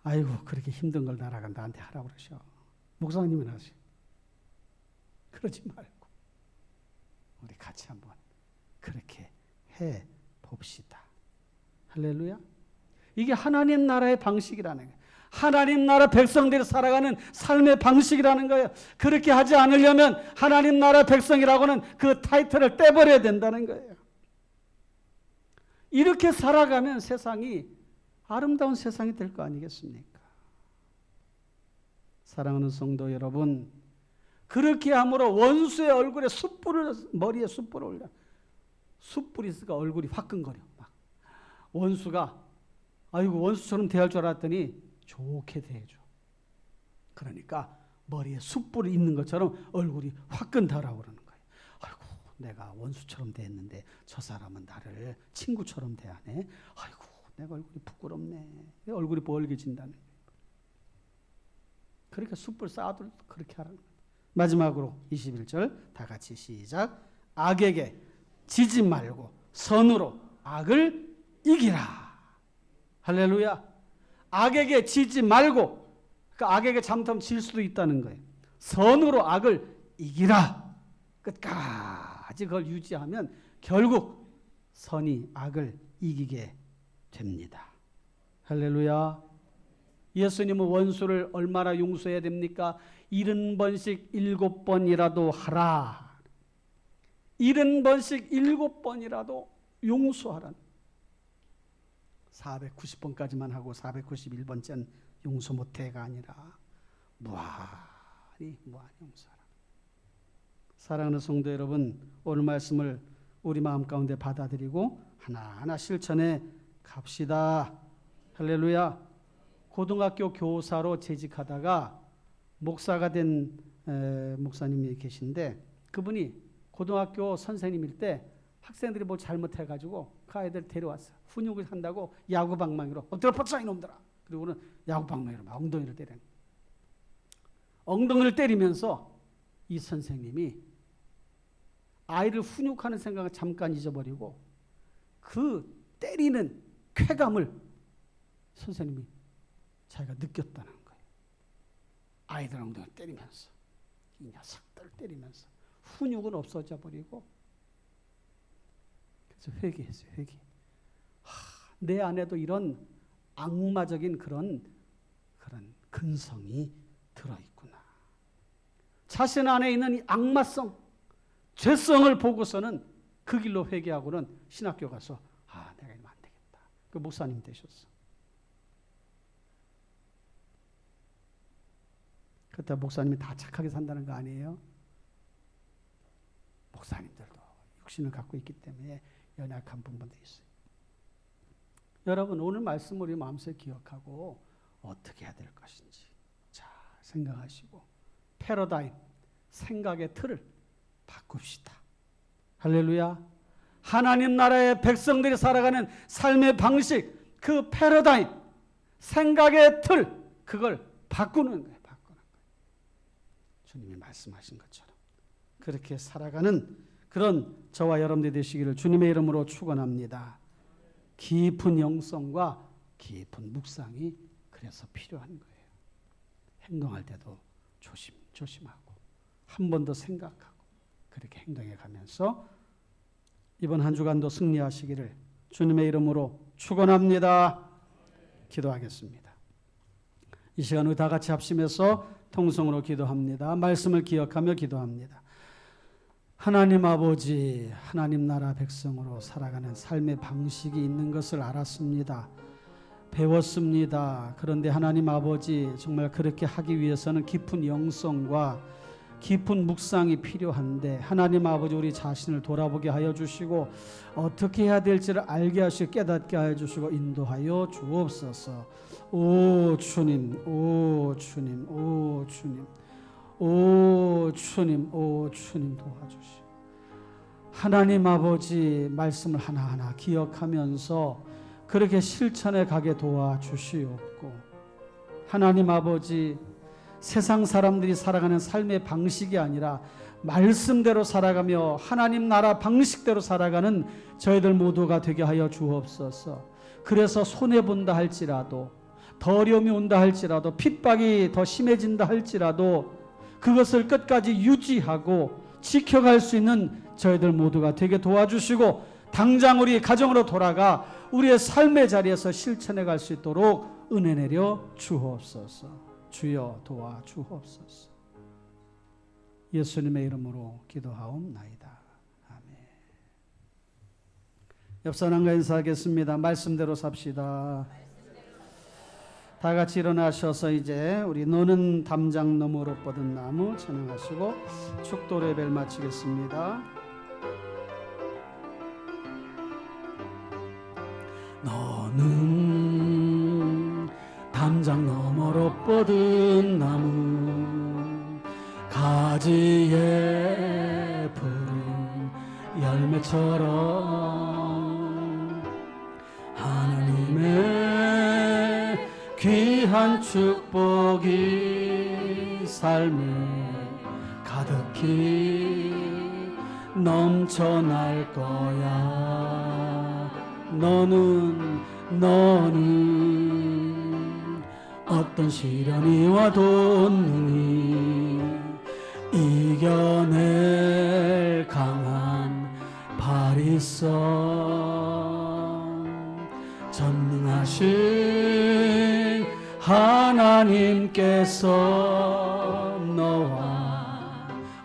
아이고 그렇게 힘든 걸 나한테 하라고 그러셔. 목사님은 하시. 그러지 말고 우리 같이 한번 그렇게 해 봅시다. 할렐루야. 이게 하나님 나라의 방식이라는 거예요. 하나님 나라 백성들이 살아가는 삶의 방식이라는 거예요. 그렇게 하지 않으려면 하나님 나라 백성이라고는 그 타이틀을 떼버려야 된다는 거예요. 이렇게 살아가면 세상이 아름다운 세상이 될 거 아니겠습니까? 사랑하는 성도 여러분, 그렇게 함으로 원수의 얼굴에 머리에 숯불을 올려. 숯불이 있으니까 얼굴이 화끈거려. 막. 원수가 아이고 원수처럼 대할 줄 알았더니 좋게 대해줘. 그러니까 머리에 숯불이 있는 것처럼 얼굴이 화끈 달아오르는 거예요. 아이고 내가 원수처럼 대했는데 저 사람은 나를 친구처럼 대하네. 아이고 내가 얼굴이 부끄럽네. 얼굴이 벌개진다는 거예요. 그러니까 숯불 쌓아둘 그렇게 하라는 거예요. 마지막으로 21절 다 같이 시작. 악에게 지지 말고 선으로 악을 이기라. 할렐루야. 악에게 지지 말고, 그러니까 악에게 잘못하면 질 수도 있다는 거예요. 선으로 악을 이기라. 끝까지 그걸 유지하면 결국 선이 악을 이기게 됩니다. 할렐루야. 예수님은 원수를 얼마나 용서해야 됩니까? 70번씩 7번이라도 하라. 70번씩 7번이라도 용서하라. 490번까지만 하고 491번째는 용서 못해가 아니라 무한히 용서하라. 사랑하는 성도 여러분, 오늘 말씀을 우리 마음 가운데 받아들이고 하나하나 실천해 갑시다. 할렐루야. 고등학교 교사로 재직하다가 목사가 된 목사님이 계신데, 그분이 고등학교 선생님일 때 학생들이 뭐 잘못해가지고 그 아이들 데려왔어. 훈육을 한다고 야구방망이로 엎드려 뻗쳐 이놈들아. 그리고는 야구방망이로 막 엉덩이를 때려. 엉덩이를 때리면서 이 선생님이 아이를 훈육하는 생각을 잠깐 잊어버리고 그 때리는 쾌감을 선생님이 자기가 느꼈다는 거예요. 아이들 엉덩이를 때리면서, 이 녀석들을 때리면서 훈육은 없어져 버리고, 그래서 회개했어요. 회개. 내 안에도 이런 악마적인 그런 근성이 들어있구나. 자신 안에 있는 이 악마성, 죄성을 보고서는 그 길로 회개하고는 신학교 가서 내가 이러면 안 되겠다. 그 목사님 되셨어. 그때 목사님이 다 착하게 산다는 거 아니에요? 목사님들도 육신을 갖고 있기 때문에 연약한 부분도 있어요. 여러분, 오늘 말씀 우리 마음속에 기억하고 어떻게 해야 될 것인지 잘 생각하시고 패러다임, 생각의 틀을 바꿉시다. 할렐루야. 하나님 나라의 백성들이 살아가는 삶의 방식, 그 패러다임, 생각의 틀, 그걸 바꾸는 거예요. 주님이 말씀하신 것처럼 그렇게 살아가는 그런 저와 여러분들이 되시기를 주님의 이름으로 축원합니다. 깊은 영성과 깊은 묵상이 그래서 필요한 거예요. 행동할 때도 조심하고 한 번 더 생각하고 그렇게 행동해 가면서 이번 한 주간도 승리하시기를 주님의 이름으로 축원합니다. 기도하겠습니다. 이 시간 우리 다 같이 합심해서 통성으로 기도합니다. 말씀을 기억하며 기도합니다. 하나님 아버지, 하나님 나라 백성으로 살아가는 삶의 방식이 있는 것을 알았습니다. 배웠습니다. 그런데 하나님 아버지, 정말 그렇게 하기 위해서는 깊은 영성과 깊은 묵상이 필요한데, 하나님 아버지 우리 자신을 돌아보게 하여 주시고 어떻게 해야 될지를 알게 하시고 깨닫게 하여 주시고 인도하여 주옵소서. 오 주님, 오 주님, 오 주님, 오 주님, 오 주님 도와주시오. 하나님 아버지 말씀을 하나하나 기억하면서 그렇게 실천해 가게 도와주시옵고, 하나님 아버지 세상 사람들이 살아가는 삶의 방식이 아니라 말씀대로 살아가며 하나님 나라 방식대로 살아가는 저희들 모두가 되게 하여 주옵소서. 그래서 손해본다 할지라도, 더 어려움이 온다 할지라도, 핍박이 더 심해진다 할지라도 그것을 끝까지 유지하고 지켜갈 수 있는 저희들 모두가 되게 도와주시고, 당장 우리 가정으로 돌아가 우리의 삶의 자리에서 실천해 갈 수 있도록 은혜 내려 주옵소서. 주여 도와주옵소서. 예수님의 이름으로 기도하옵나이다. 아멘. 옆 사람과 인사하겠습니다. 말씀대로 삽시다. 다 같이 일어나셔서 이제 우리 너는 담장 너머로 뻗은 나무 찬양하시고 축도 레벨 마치겠습니다. 너는 담장 너머로 뻗은 나무 가지에 푸른 열매처럼 하나님의 귀한 축복이 삶에 가득히 넘쳐날 거야. 너는 어떤 시련이 와도 능히 이겨낼 강한 발이 있어. 전능하신 하나님께서 너와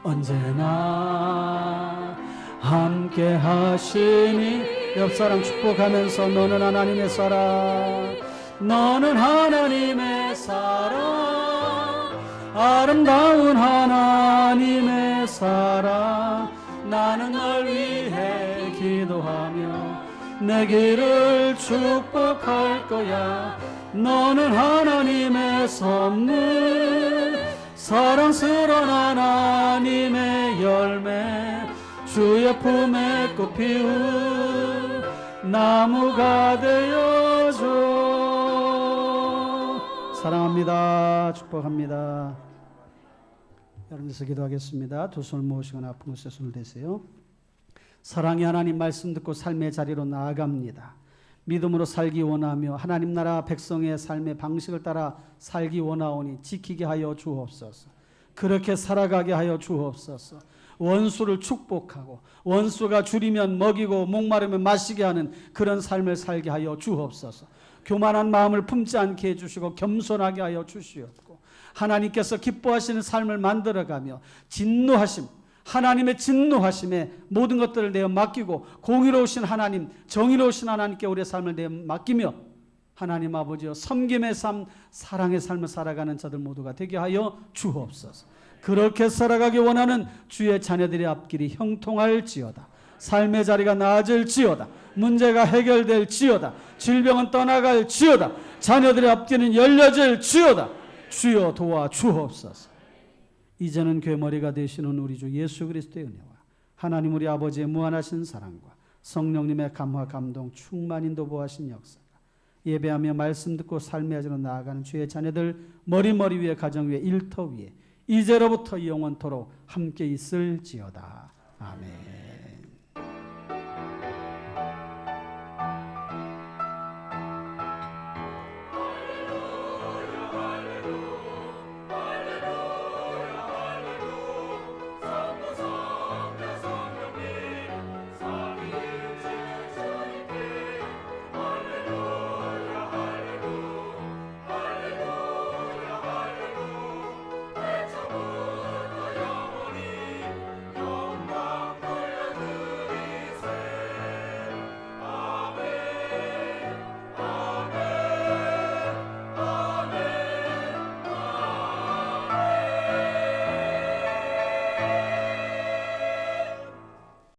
언제나 함께 하시니. 옆사람 축복하면서 너는 하나님의 사랑, 너는 하나님의 사랑, 아름다운 하나님의 사랑. 나는 널 위해 기도하며 내 길을 축복할 거야. 너는 하나님의 선물, 사랑스러운 하나님의 열매, 주의 품에 꽃 피운 나무가 되어줘. 사랑합니다. 축복합니다. 여러분께서 기도하겠습니다. 두 손을 모으시거나 아픈 곳에 손을 대세요. 사랑의 하나님 말씀 듣고 삶의 자리로 나아갑니다. 믿음으로 살기 원하며 하나님 나라 백성의 삶의 방식을 따라 살기 원하오니 지키게 하여 주옵소서. 그렇게 살아가게 하여 주옵소서. 원수를 축복하고 원수가 줄이면 먹이고 목마르면 마시게 하는 그런 삶을 살게 하여 주옵소서. 교만한 마음을 품지 않게 해주시고 겸손하게 하여 주시옵고 하나님께서 기뻐하시는 삶을 만들어가며 진노하심, 하나님의 진노하심에 모든 것들을 내어 맡기고 공의로우신 하나님, 정의로우신 하나님께 우리의 삶을 내어 맡기며 하나님 아버지여 섬김의 삶, 사랑의 삶을 살아가는 자들 모두가 되게 하여 주옵소서. 그렇게 살아가기 원하는 주의 자녀들의 앞길이 형통할지어다. 삶의 자리가 나아질지어다. 문제가 해결될지어다. 질병은 떠나갈지어다. 자녀들의 앞길은 열려질지어다. 주여 도와 주옵소서. 이제는 교회 머리가 되시는 우리 주 예수 그리스도의 은혜와 하나님 우리 아버지의 무한하신 사랑과 성령님의 감화 감동 충만 인도보하신 역사가 예배하며 말씀 듣고 삶의 자리로 나아가는 주의 자녀들 머리 위에 가정 위에 일터 위에 이제로부터 영원토록 함께 있을지어다. 아멘.